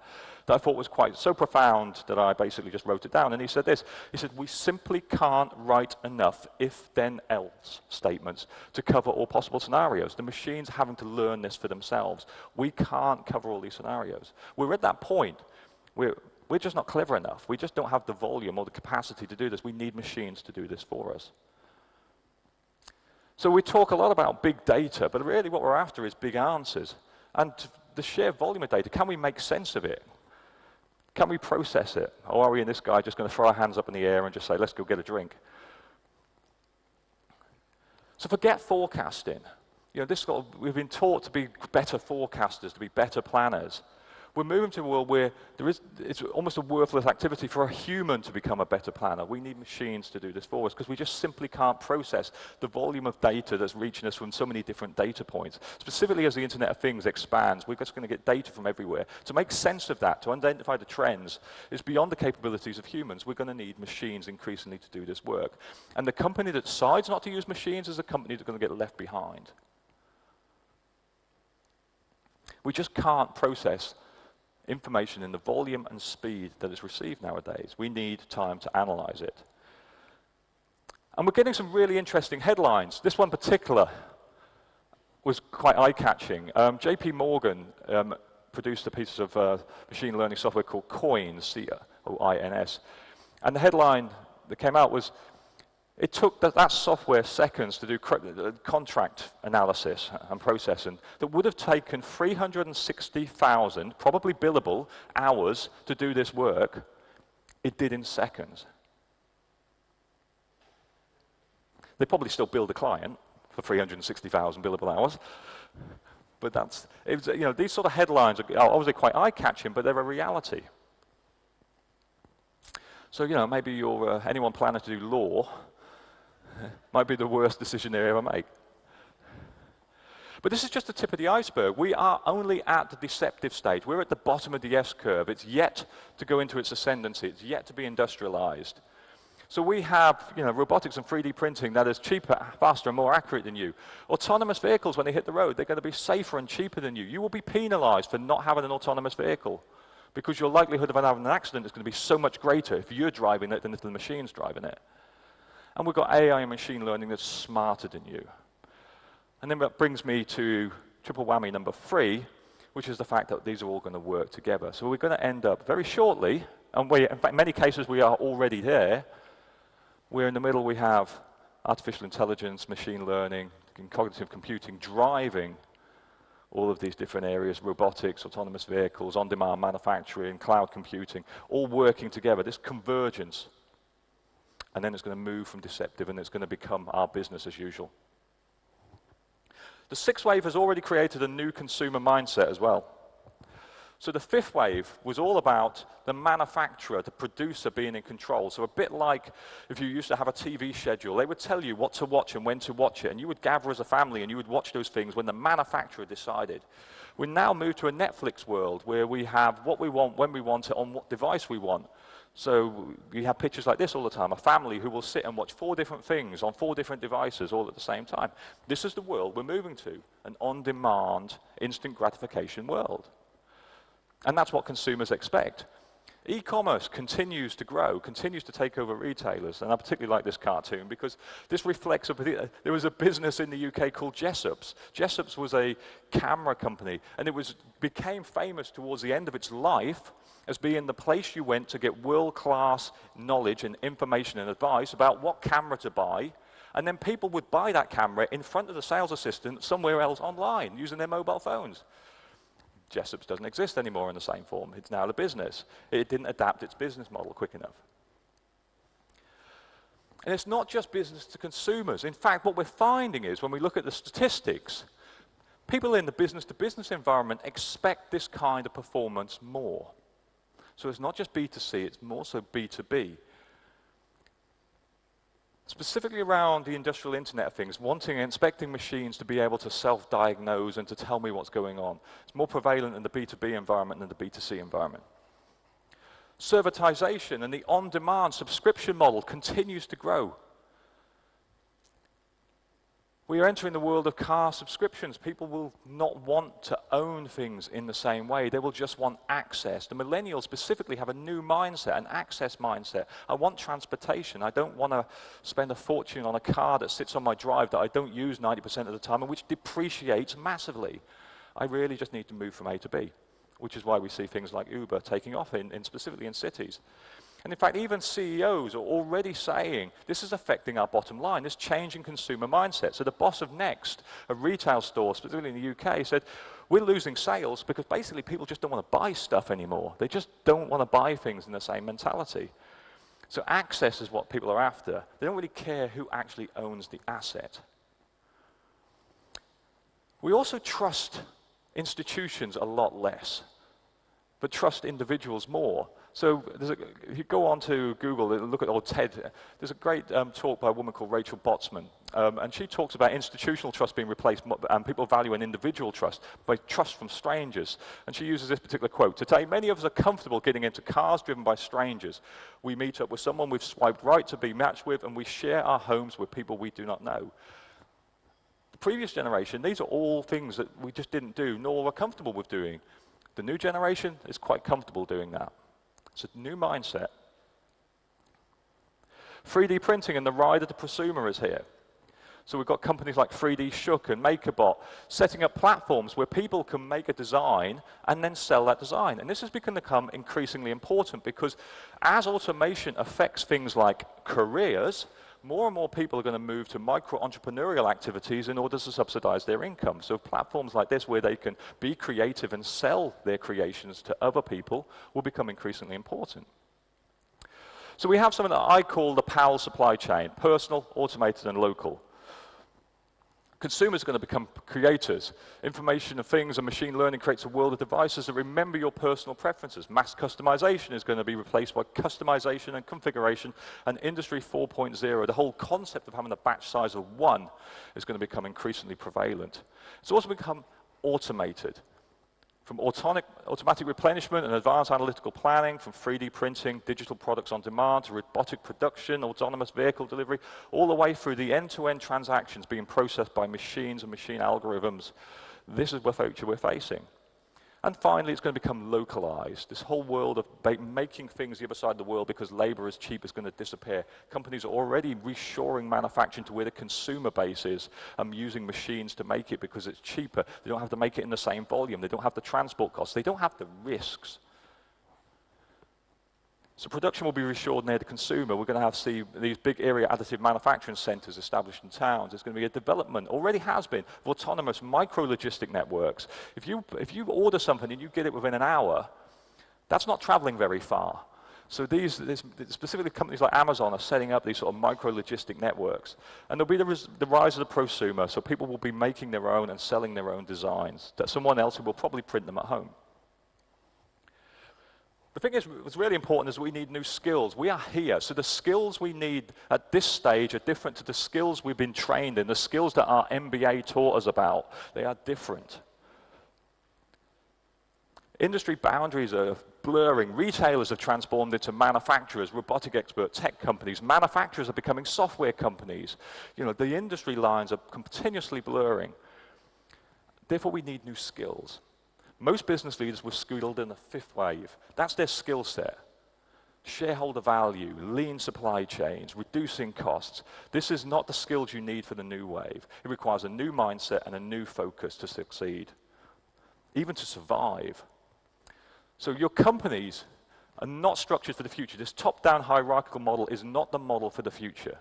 that I thought was quite so profound that I basically just wrote it down. And he said this, he said, we simply can't write enough if-then-else statements to cover all possible scenarios. The machine's having to learn this for themselves. We can't cover all these scenarios. We're at that point where we're just not clever enough. We just don't have the volume or the capacity to do this. We need machines to do this for us. So we talk a lot about big data, but really what we're after is big answers. And the sheer volume of data, can we make sense of it? Can we process it? Or are we in this guy just going to throw our hands up in the air and just say, let's go get a drink? So forget forecasting. We've been taught to be better forecasters, to be better planners. We're moving to a world where it's almost a worthless activity for a human to become a better planner. We need machines to do this for us because we just simply can't process the volume of data that's reaching us from so many different data points. Specifically as the Internet of Things expands, we're just going to get data from everywhere. To make sense of that, to identify the trends, is beyond the capabilities of humans. We're going to need machines increasingly to do this work. And the company that decides not to use machines is a company that's going to get left behind. We just can't process information in the volume and speed that is received nowadays. We need time to analyze it. And we're getting some really interesting headlines. This one in particular was quite eye-catching. JP Morgan produced a piece of machine learning software called Coins, C-O-I-N-S. And the headline that came out was, it took that software seconds to do contract analysis and processing that would have taken 360,000, probably billable, hours to do this work. It did in seconds. They probably still bill the client for 360,000 billable hours. But these sort of headlines are obviously quite eye-catching, but they're a reality. So, maybe you're anyone planning to do law, might be the worst decision they ever make. But this is just the tip of the iceberg. We are only at the deceptive stage. We're at the bottom of the S-curve. It's yet to go into its ascendancy. It's yet to be industrialized. So we have, robotics and 3D printing that is cheaper, faster, and more accurate than you. Autonomous vehicles, when they hit the road, they're going to be safer and cheaper than you. You will be penalized for not having an autonomous vehicle because your likelihood of having an accident is going to be so much greater if you're driving it than if the machine's driving it. And we've got AI and machine learning that's smarter than you. And then that brings me to triple whammy number 3, which is the fact that these are all going to work together. So we're going to end up very shortly, and in fact, in many cases we are already there. We're in the middle, we have artificial intelligence, machine learning, and cognitive computing driving all of these different areas, robotics, autonomous vehicles, on-demand manufacturing, cloud computing, all working together, this convergence. And then it's going to move from deceptive and it's going to become our business as usual. The 6th wave has already created a new consumer mindset as well. So the 5th wave was all about the manufacturer, the producer being in control. So a bit like if you used to have a TV schedule, they would tell you what to watch and when to watch it, and you would gather as a family and you would watch those things when the manufacturer decided. We now move to a Netflix world where we have what we want, when we want it, on what device we want. So we have pictures like this all the time, a family who will sit and watch 4 different things on 4 different devices all at the same time. This is the world we're moving to, an on-demand, instant gratification world. And that's what consumers expect. E-commerce continues to grow, continues to take over retailers, and I particularly like this cartoon because this reflects there was a business in the UK called Jessop's. Jessop's was a camera company, and it became famous towards the end of its life as being the place you went to get world-class knowledge and information and advice about what camera to buy, and then people would buy that camera in front of the sales assistant somewhere else online using their mobile phones. Jessop's doesn't exist anymore in the same form. It's now a business. It didn't adapt its business model quick enough. And it's not just business to consumers. In fact, what we're finding is when we look at the statistics, people in the business-to-business environment expect this kind of performance more. So it's not just B2C, it's more so B2B. Specifically around the industrial Internet of Things, wanting and expecting machines to be able to self-diagnose and to tell me what's going on. It's more prevalent in the B2B environment than the B2C environment. Servitization and the on-demand subscription model continues to grow. We are entering the world of car subscriptions. People will not want to own things in the same way. They will just want access. The millennials specifically have a new mindset, an access mindset. I want transportation. I don't want to spend a fortune on a car that sits on my drive that I don't use 90% of the time and which depreciates massively. I really just need to move from A to B, which is why we see things like Uber taking off specifically in cities. And in fact, even CEOs are already saying this is affecting our bottom line, this change in consumer mindset. So the boss of Next, a retail store, specifically in the UK, said, we're losing sales because basically people just don't want to buy stuff anymore. They just don't want to buy things in the same mentality. So access is what people are after. They don't really care who actually owns the asset. We also trust institutions a lot less, but trust individuals more. So if you go on to Google, look at old TED, there's a great talk by a woman called Rachel Botsman, and she talks about institutional trust being replaced and people value an individual trust by trust from strangers. And she uses this particular quote, "Today, many of us are comfortable getting into cars driven by strangers. We meet up with someone we've swiped right to be matched with, and we share our homes with people we do not know." The previous generation, these are all things that we just didn't do, nor were comfortable with doing. The new generation is quite comfortable doing that. It's a new mindset. 3D printing and the ride of the prosumer is here. So we've got companies like 3D Shook and MakerBot setting up platforms where people can make a design and then sell that design. And this has become increasingly important because as automation affects things like careers, more and more people are going to move to micro-entrepreneurial activities in order to subsidize their income. So platforms like this where they can be creative and sell their creations to other people will become increasingly important. So we have something that I call the PAL supply chain, personal, automated, and local. Consumers are going to become creators. Information of things and machine learning creates a world of devices that remember your personal preferences. Mass customization is going to be replaced by customization and configuration, and Industry 4.0, the whole concept of having a batch size of 1 is going to become increasingly prevalent. It's also become automated. From automatic replenishment and advanced analytical planning, from 3D printing, digital products on demand, to robotic production, autonomous vehicle delivery, all the way through the end-to-end transactions being processed by machines and machine algorithms. This is the future we're facing. And finally, it's going to become localized. This whole world of making things the other side of the world because labor is cheap is going to disappear. Companies are already reshoring manufacturing to where the consumer base is and using machines to make it because it's cheaper. They don't have to make it in the same volume. They don't have the transport costs. They don't have the risks. So production will be reshored near the consumer. We're going to see these big area additive manufacturing centers established in towns. There's going to be a development, already has been, of autonomous micro-logistic networks. If you order something and you get it within an hour, that's not traveling very far. So specifically companies like Amazon are setting up these sort of micro-logistic networks. And there'll be the rise of the prosumer, so people will be making their own and selling their own designs that someone else who will probably print them at home. The thing is, what's really important is we need new skills. We are here, so the skills we need at this stage are different to the skills we've been trained in, the skills that our MBA taught us about. They are different. Industry boundaries are blurring. Retailers have transformed into manufacturers, robotic experts, tech companies. Manufacturers are becoming software companies. You know, the industry lines are continuously blurring. Therefore, we need new skills. Most business leaders were skilled in the fifth wave. That's their skill set. Shareholder value, lean supply chains, reducing costs. This is not the skills you need for the new wave. It requires a new mindset and a new focus to succeed, even to survive. So your companies are not structured for the future. This top-down hierarchical model is not the model for the future.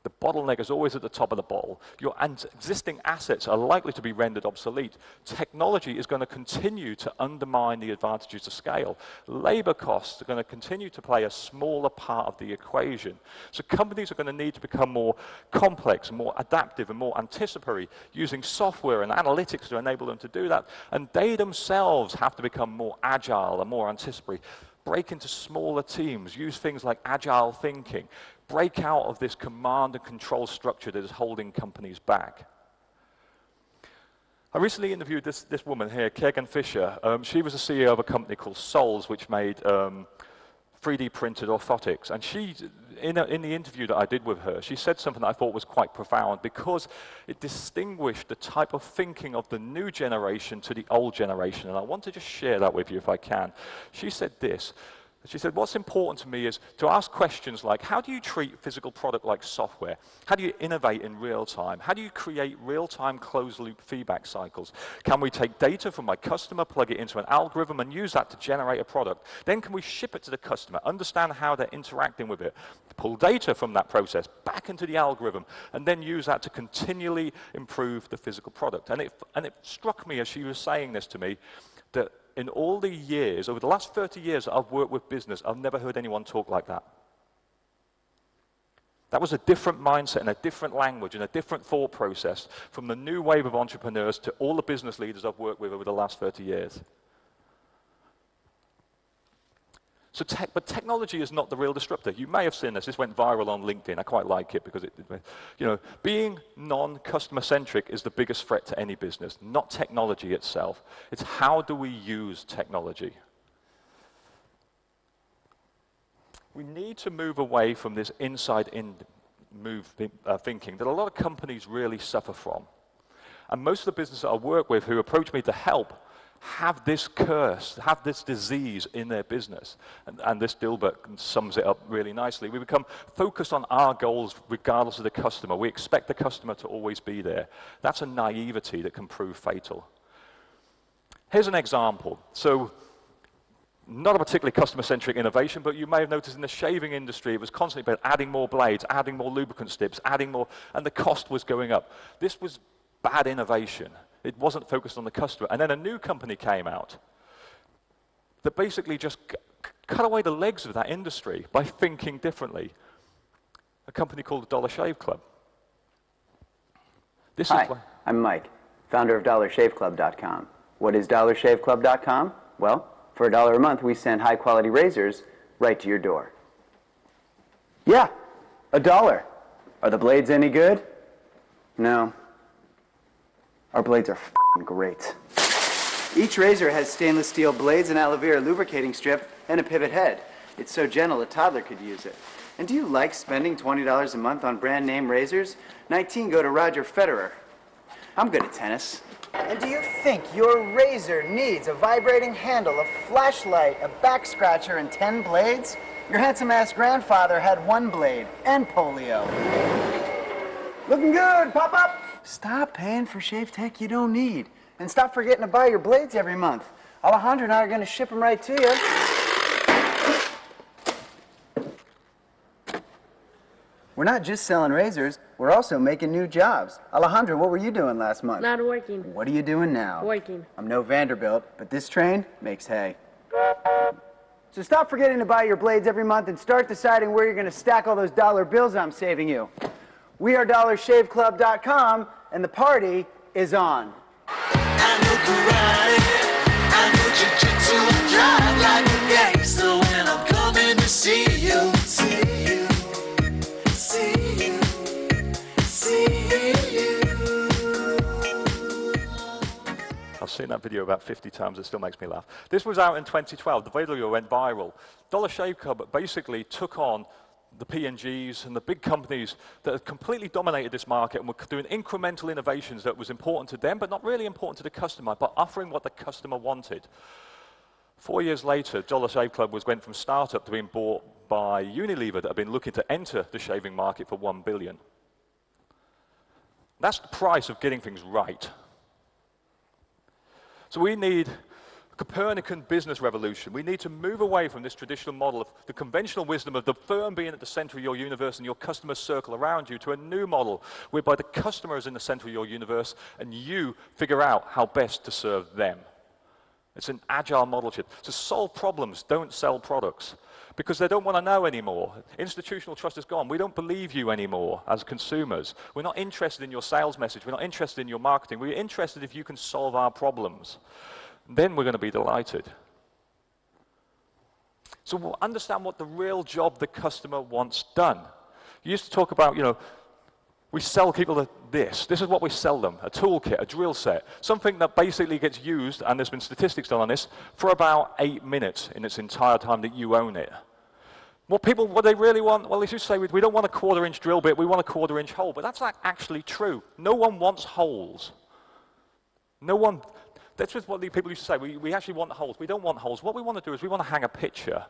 The bottleneck is always at the top of the bottle. Your existing assets are likely to be rendered obsolete. Technology is going to continue to undermine the advantages of scale. Labor costs are going to continue to play a smaller part of the equation. So companies are going to need to become more complex, more adaptive, and more anticipatory, using software and analytics to enable them to do that. And they themselves have to become more agile and more anticipatory. Break into smaller teams, use things like agile thinking, break out of this command and control structure that is holding companies back. I recently interviewed this woman here, Kegan Fisher. She was the CEO of a company called Souls, which made 3D printed orthotics. And she, in the interview that I did with her, she said something that I thought was quite profound because it distinguished the type of thinking of the new generation to the old generation. And I want to just share that with you if I can. She said this. She said, what's important to me is to ask questions like, how do you treat physical product like software? How do you innovate in real time? How do you create real-time closed-loop feedback cycles? Can we take data from my customer, plug it into an algorithm, and use that to generate a product? Then can we ship it to the customer, understand how they're interacting with it, pull data from that process back into the algorithm, and then use that to continually improve the physical product? And it struck me as she was saying this to me that in all the years, over the last 30 years that I've worked with business, I've never heard anyone talk like that. That was a different mindset and a different language and a different thought process from the new wave of entrepreneurs to all the business leaders I've worked with over the last 30 years. So but technology is not the real disruptor. You may have seen this. This went viral on LinkedIn. I quite like it because being non-customer centric is the biggest threat to any business, not technology itself. It's how do we use technology. We need to move away from this inside-in thinking that a lot of companies really suffer from. And most of the businesses I work with who approach me to help have this curse, have this disease in their business. And this Dilbert sums it up really nicely. We become focused on our goals regardless of the customer. We expect the customer to always be there. That's a naivety that can prove fatal. Here's an example. So, not a particularly customer-centric innovation, but you may have noticed in the shaving industry, it was constantly about adding more blades, adding more lubricant strips, adding more, and the cost was going up. This was bad innovation. It wasn't focused on the customer. And then a new company came out that basically just cut away the legs of that industry by thinking differently. A company called the Dollar Shave Club. Hi, I'm Mike, founder of DollarShaveClub.com. What is DollarShaveClub.com? Well, for $1 a month, we send high-quality razors right to your door. Yeah, $1. Are the blades any good? No. Our blades are f***ing great. Each razor has stainless steel blades, an aloe vera lubricating strip, and a pivot head. It's so gentle a toddler could use it. And do you like spending $20 a month on brand name razors? 19 go to Roger Federer. I'm good at tennis. And do you think your razor needs a vibrating handle, a flashlight, a back scratcher, and 10 blades? Your handsome-ass grandfather had 1 blade and polio. Looking good, pop-up! Stop paying for shave tech you don't need. And stop forgetting to buy your blades every month. Alejandro and I are going to ship them right to you. We're not just selling razors, we're also making new jobs. Alejandro, what were you doing last month? Not working. What are you doing now? Working. I'm no Vanderbilt, but this train makes hay. So stop forgetting to buy your blades every month and start deciding where you're going to stack all those dollar bills I'm saving you. We are DollarShaveClub.com, and the party is on. I know karate, I know jiu-jitsu, I drive like a gangster when I'm coming to see you. See you, see you, see you. I've seen that video about 50 times, it still makes me laugh. This was out in 2012, the video went viral. Dollar Shave Club basically took on the P&Gs and the big companies that had completely dominated this market and were doing incremental innovations that was important to them, but not really important to the customer, but offering what the customer wanted. 4 years later, Dollar Shave Club went from startup to being bought by Unilever that had been looking to enter the shaving market for $1 billion. That's the price of getting things right. So we need a Copernican business revolution. We need to move away from this traditional model of the conventional wisdom of the firm being at the center of your universe and your customers circle around you to a new model whereby the customer is in the center of your universe and you figure out how best to serve them. It's an agile model shift. To solve problems, don't sell products because they don't want to know anymore. Institutional trust is gone. We don't believe you anymore as consumers. We're not interested in your sales message. We're not interested in your marketing. We're interested if you can solve our problems. Then we're going to be delighted. So we'll understand what the real job the customer wants done. You used to talk about, we sell people this. This is what we sell them, a toolkit, a drill set, something that basically gets used, and there's been statistics done on this, for about 8 minutes in its entire time that you own it. What they really want, well, as you say, we don't want a 1/4-inch drill bit, we want a 1/4-inch hole, but that's not actually true. No one wants holes. No one, that's just what the people used to say, we actually want holes. We don't want holes. What we want to do is we want to hang a picture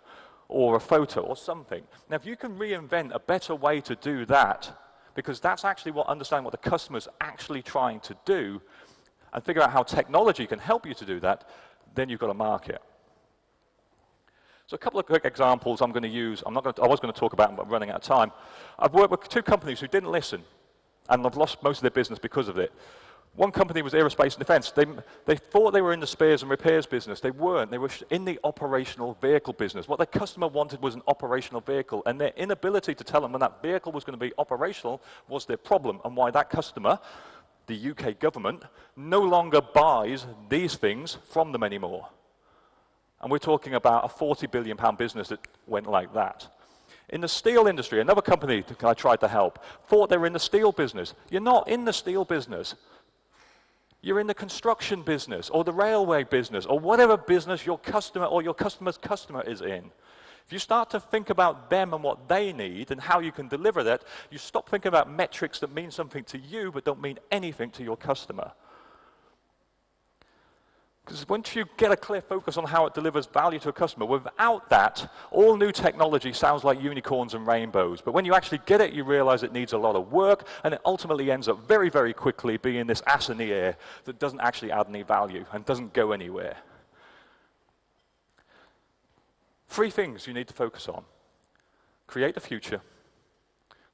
or a photo or something. Now, if you can reinvent a better way to do that, because that's actually understanding what the customer's actually trying to do, and figure out how technology can help you to do that, then you've got a market. So a couple of quick examples I'm going to use. I was going to talk about them, but I'm running out of time. I've worked with 2 companies who didn't listen, and I've lost most of their business because of it. One company was aerospace and defense. They thought they were in the spares and repairs business. They weren't. They were in the operational vehicle business. What the customer wanted was an operational vehicle, and their inability to tell them when that vehicle was going to be operational was their problem, and why that customer, the UK government, no longer buys these things from them anymore. And we're talking about a £40 billion business that went like that. In the steel industry, another company that I tried to help thought they were in the steel business. You're not in the steel business. You're in the construction business or the railway business or whatever business your customer or your customer's customer is in. If you start to think about them and what they need and how you can deliver that, you stop thinking about metrics that mean something to you but don't mean anything to your customer. Because once you get a clear focus on how it delivers value to a customer, without that, all new technology sounds like unicorns and rainbows. But when you actually get it, you realize it needs a lot of work, and it ultimately ends up very, very quickly being this ass in the air that doesn't actually add any value and doesn't go anywhere. 3 things you need to focus on. Create the future,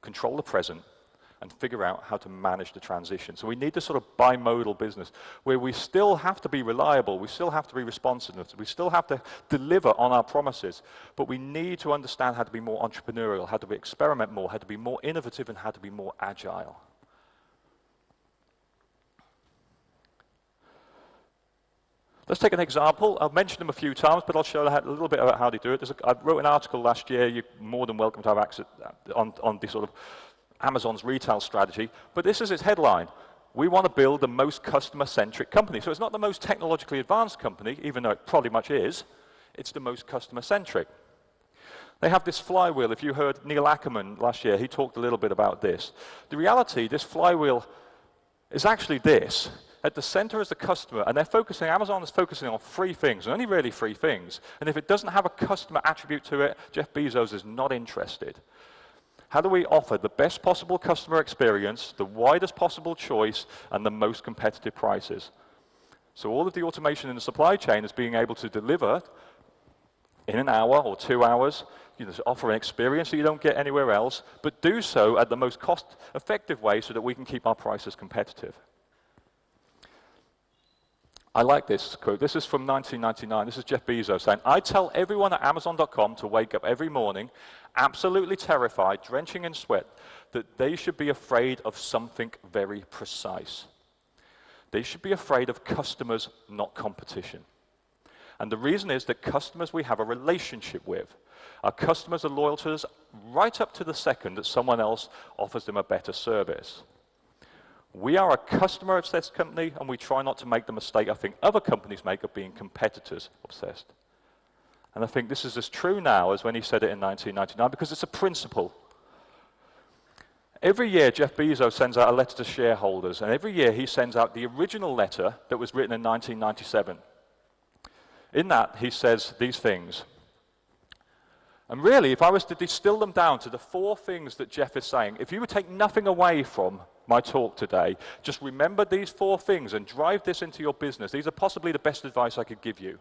control the present, and figure out how to manage the transition. So we need this sort of bimodal business where we still have to be reliable, we still have to be responsive, we still have to deliver on our promises, but we need to understand how to be more entrepreneurial, how to experiment more, how to be more innovative, and how to be more agile. Let's take an example. I've mentioned them a few times, but I'll show a little bit about how they do it. I wrote an article last year. You're more than welcome to have access on the sort of Amazon's retail strategy, but this is its headline. We want to build the most customer-centric company. So it's not the most technologically advanced company, even though it probably much is. It's the most customer-centric. They have this flywheel. If you heard Neil Ackerman last year, he talked a little bit about this. The reality, this flywheel is actually this. At the center is the customer, and Amazon is focusing on three things, and only really three things. And if it doesn't have a customer attribute to it, Jeff Bezos is not interested. How do we offer the best possible customer experience, the widest possible choice, and the most competitive prices? So all of the automation in the supply chain is being able to deliver in an hour or 2 hours, to offer an experience that you don't get anywhere else, but do so at the most cost-effective way so that we can keep our prices competitive. I like this quote. This is from 1999. This is Jeff Bezos saying, "I tell everyone at Amazon.com to wake up every morning absolutely terrified, drenching in sweat, that they should be afraid of something very precise. They should be afraid of customers, not competition. And the reason is that customers we have a relationship with. Our customers are loyal to us right up to the second that someone else offers them a better service. We are a customer-obsessed company, and we try not to make the mistake I think other companies make of being competitors-obsessed." And I think this is as true now as when he said it in 1999, because it's a principle. Every year, Jeff Bezos sends out a letter to shareholders, and every year he sends out the original letter that was written in 1997. In that, he says these things. And really, if I was to distill them down to the four things that Jeff is saying, if you would take nothing away from my talk today, just remember these four things and drive this into your business. These are possibly the best advice I could give you.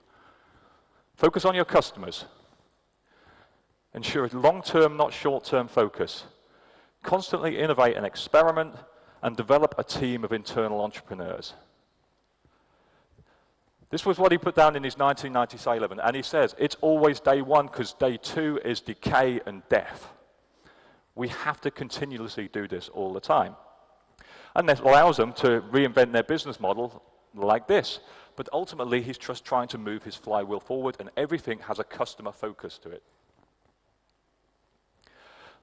Focus on your customers. Ensure a long-term, not short-term focus. Constantly innovate and experiment, and develop a team of internal entrepreneurs. This was what he put down in his 1997, and he says, it's always day one because day two is decay and death. We have to continuously do this all the time. And that allows them to reinvent their business model like this. But ultimately, he's just trying to move his flywheel forward, and everything has a customer focus to it.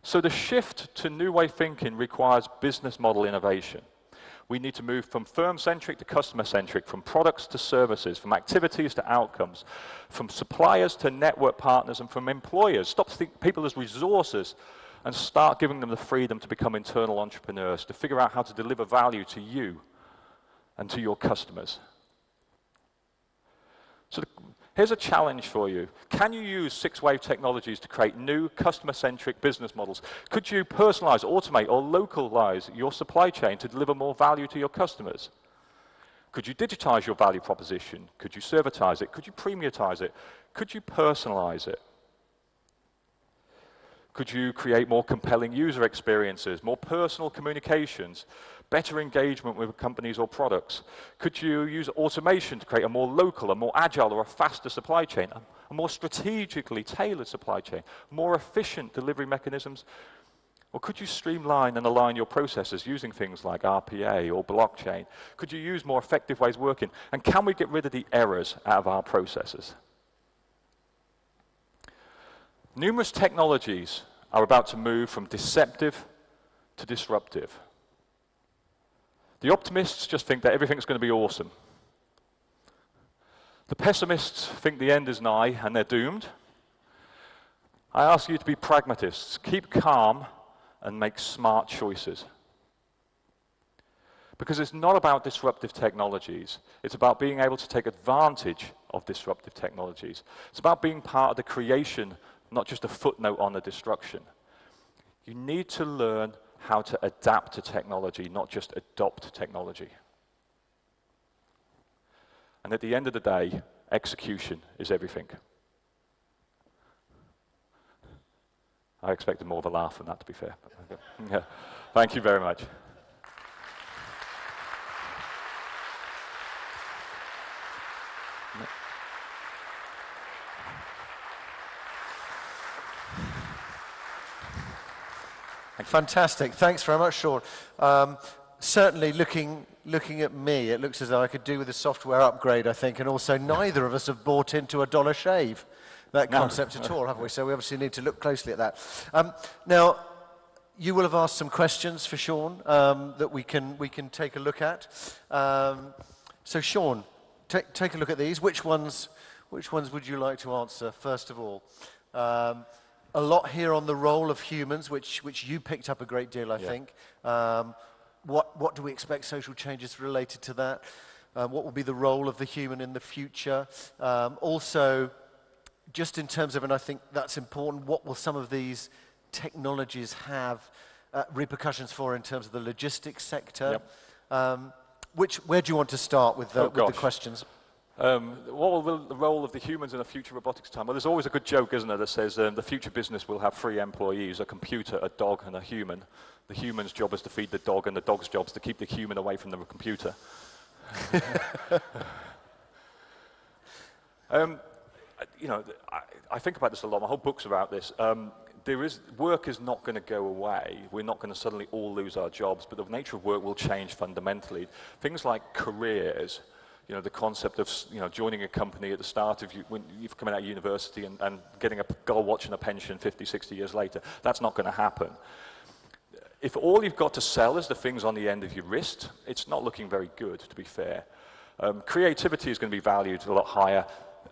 So the shift to new way thinking requires business model innovation. We need to move from firm-centric to customer-centric, from products to services, from activities to outcomes, from suppliers to network partners, and from employers. Stop thinking people as resources and start giving them the freedom to become internal entrepreneurs, to figure out how to deliver value to you and to your customers. So here's a challenge for you. Can you use six-wave technologies to create new customer-centric business models? Could you personalize, automate, or localize your supply chain to deliver more value to your customers? Could you digitize your value proposition? Could you servitize it? Could you premiutize it? Could you personalize it? Could you create more compelling user experiences, more personal communications, better engagement with companies or products? Could you use automation to create a more local, a more agile, or a faster supply chain, a more strategically tailored supply chain, more efficient delivery mechanisms? Or could you streamline and align your processes using things like RPA or blockchain? Could you use more effective ways of working? And can we get rid of the errors out of our processes? Numerous technologies are about to move from deceptive to disruptive. The optimists just think that everything's going to be awesome. The pessimists think the end is nigh and they're doomed. I ask you to be pragmatists. Keep calm and make smart choices. Because it's not about disruptive technologies. It's about being able to take advantage of disruptive technologies. It's about being part of the creation, not just a footnote on the destruction. You need to learn how to adapt to technology, not just adopt technology. And at the end of the day, execution is everything. I expected more of a laugh than that, to be fair. Yeah. Thank you very much. Fantastic. Thanks very much, Sean. Certainly, looking at me, it looks as though I could do with a software upgrade, I think, and also neither of us have bought into $1 shave, that concept at all, have we? So we obviously need to look closely at that. Now, you will have asked some questions for Sean that we can take a look at. So Sean, take a look at these. Which ones would you like to answer first of all? A lot here on the role of humans, which you picked up a great deal, I think. What do we expect social changes related to that? What will be the role of the human in the future? Also, just in terms of, and I think that's important, what will some of these technologies have repercussions for in terms of the logistics sector? Where do you want to start with the questions? What will the role of the humans in a future robotics time? Well, there's always a good joke, isn't there, that says the future business will have 3 employees, a computer, a dog, and a human. The human's job is to feed the dog, and the dog's job is to keep the human away from the computer. You know, I think about this a lot. My whole book's about this. Work is not going to go away. We're not going to suddenly all lose our jobs, but the nature of work will change fundamentally. Things like careers, you know, the concept of, you know, joining a company at the start of when you've come out of university and getting a gold watch and a pension 50, 60 years later, that's not going to happen. If all you've got to sell is the things on the end of your wrist, it's not looking very good, to be fair. Creativity is going to be valued a lot higher.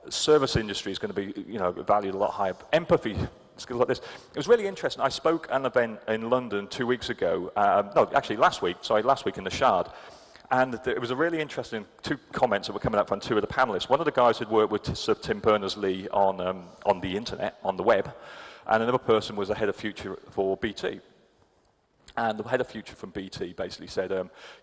Service industry is going to be, you know, valued a lot higher. Empathy, skills like this. It was really interesting. I spoke at an event in London 2 weeks ago. No, actually last week in the Shard. And it was a really interesting 2 comments that were coming up from 2 of the panelists. One of the guys had worked with Sir Tim Berners-Lee on the internet, on the web, and another person was the head of future for BT. And the head of future from BT basically said,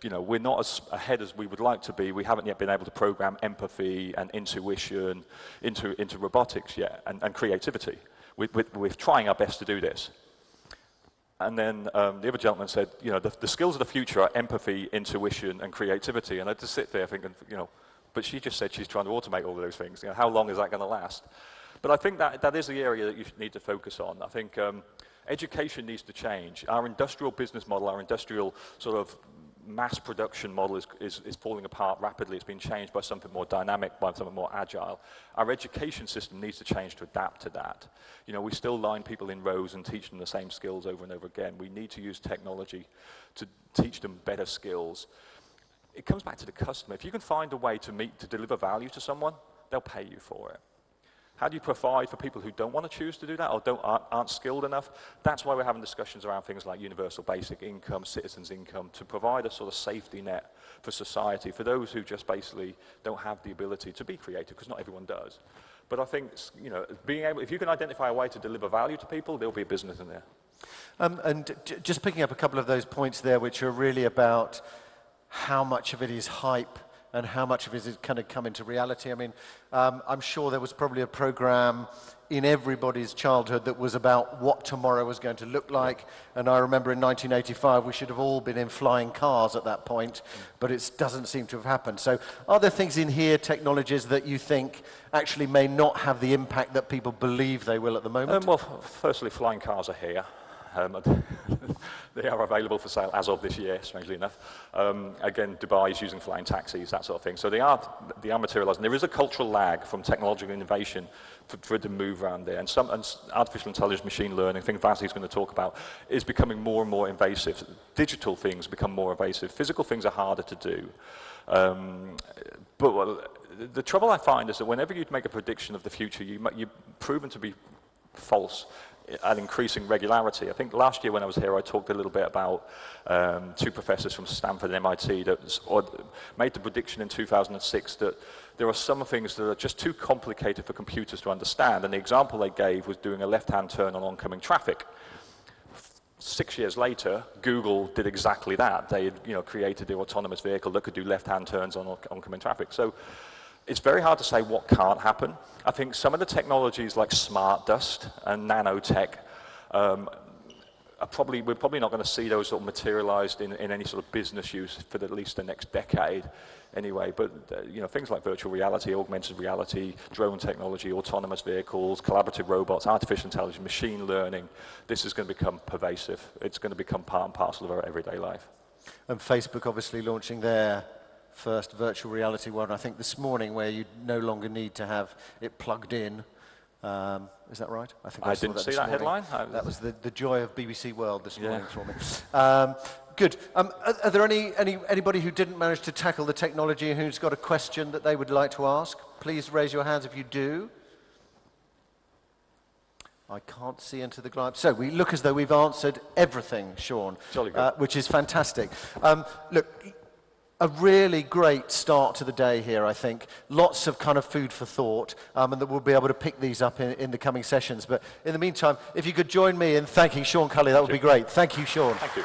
you know, we're not as ahead as we would like to be. We haven't yet been able to program empathy and intuition into robotics yet, and creativity. We're trying our best to do this. And then the other gentleman said, you know, the skills of the future are empathy, intuition, and creativity. And I just sit there thinking, you know, but she just said she's trying to automate all of those things. You know, how long is that going to last? But I think that is the area that you need to focus on. I think education needs to change. Our industrial business model, our industrial sort of mass production model is falling apart rapidly. It's been changed by something more dynamic, by something more agile. Our education system needs to change to adapt to that. You know, we still line people in rows and teach them the same skills over and over again. We need to use technology to teach them better skills. It comes back to the customer. If you can find a way to deliver value to someone, they'll pay you for it. How do you provide for people who don't want to choose to do that or aren't skilled enough? That's why we're having discussions around things like universal basic income, citizens' income, to provide a sort of safety net for society, for those who just basically don't have the ability to be creative, because not everyone does. But I think, you know, if you can identify a way to deliver value to people, there'll be a business in there. And just picking up a couple of those points there, which are really about how much of it is hype and how much of it is kind of come into reality. I mean, I'm sure there was probably a program in everybody's childhood that was about what tomorrow was going to look like. And I remember in 1985, we should have all been in flying cars at that point, but it doesn't seem to have happened. So are there things in here, technologies, that you think actually may not have the impact that people believe they will at the moment? Well, firstly, flying cars are here. They are available for sale as of this year, strangely enough. Again, Dubai is using flying taxis, that sort of thing. So they are materializing. There is a cultural lag from technological innovation for it to move around there. And artificial intelligence, machine learning, things Vasi's going to talk about, is becoming more and more invasive. Digital things become more invasive. Physical things are harder to do. But the trouble I find is that whenever you make a prediction of the future, you're proven to be false at increasing regularity. I think last year when I was here, I talked a little bit about 2 professors from Stanford and MIT that made the prediction in 2006 that there are some things that are just too complicated for computers to understand. And the example they gave was doing a left-hand turn on oncoming traffic. 6 years later, Google did exactly that. They had, created the autonomous vehicle that could do left-hand turns on oncoming traffic. So it's very hard to say what can't happen. I think some of the technologies like smart dust and nanotech, we're probably not going to see those sort of materialized in any sort of business use for at least the next decade anyway. But things like virtual reality, augmented reality, drone technology, autonomous vehicles, collaborative robots, artificial intelligence, machine learning, this is going to become pervasive. It's going to become part and parcel of our everyday life. And Facebook obviously launching their first virtual reality one, I think this morning, where you no longer need to have it plugged in. Is that right? I think I saw didn't see this that morning. headline. That was the joy of BBC World this morning Yeah. for me. Good. Are there anybody who didn't manage to tackle the technology and who's got a question that they would like to ask? Please raise your hands if you do. I can't see into the glide. So we look as though we've answered everything, Sean, Jolly good. which is fantastic. Look, a really great start to the day here, I think. Lots of kind of food for thought, and that we'll be able to pick these up in the coming sessions. But in the meantime, if you could join me in thanking Sean Culey, that would be great. Thank you, Sean. Thank you.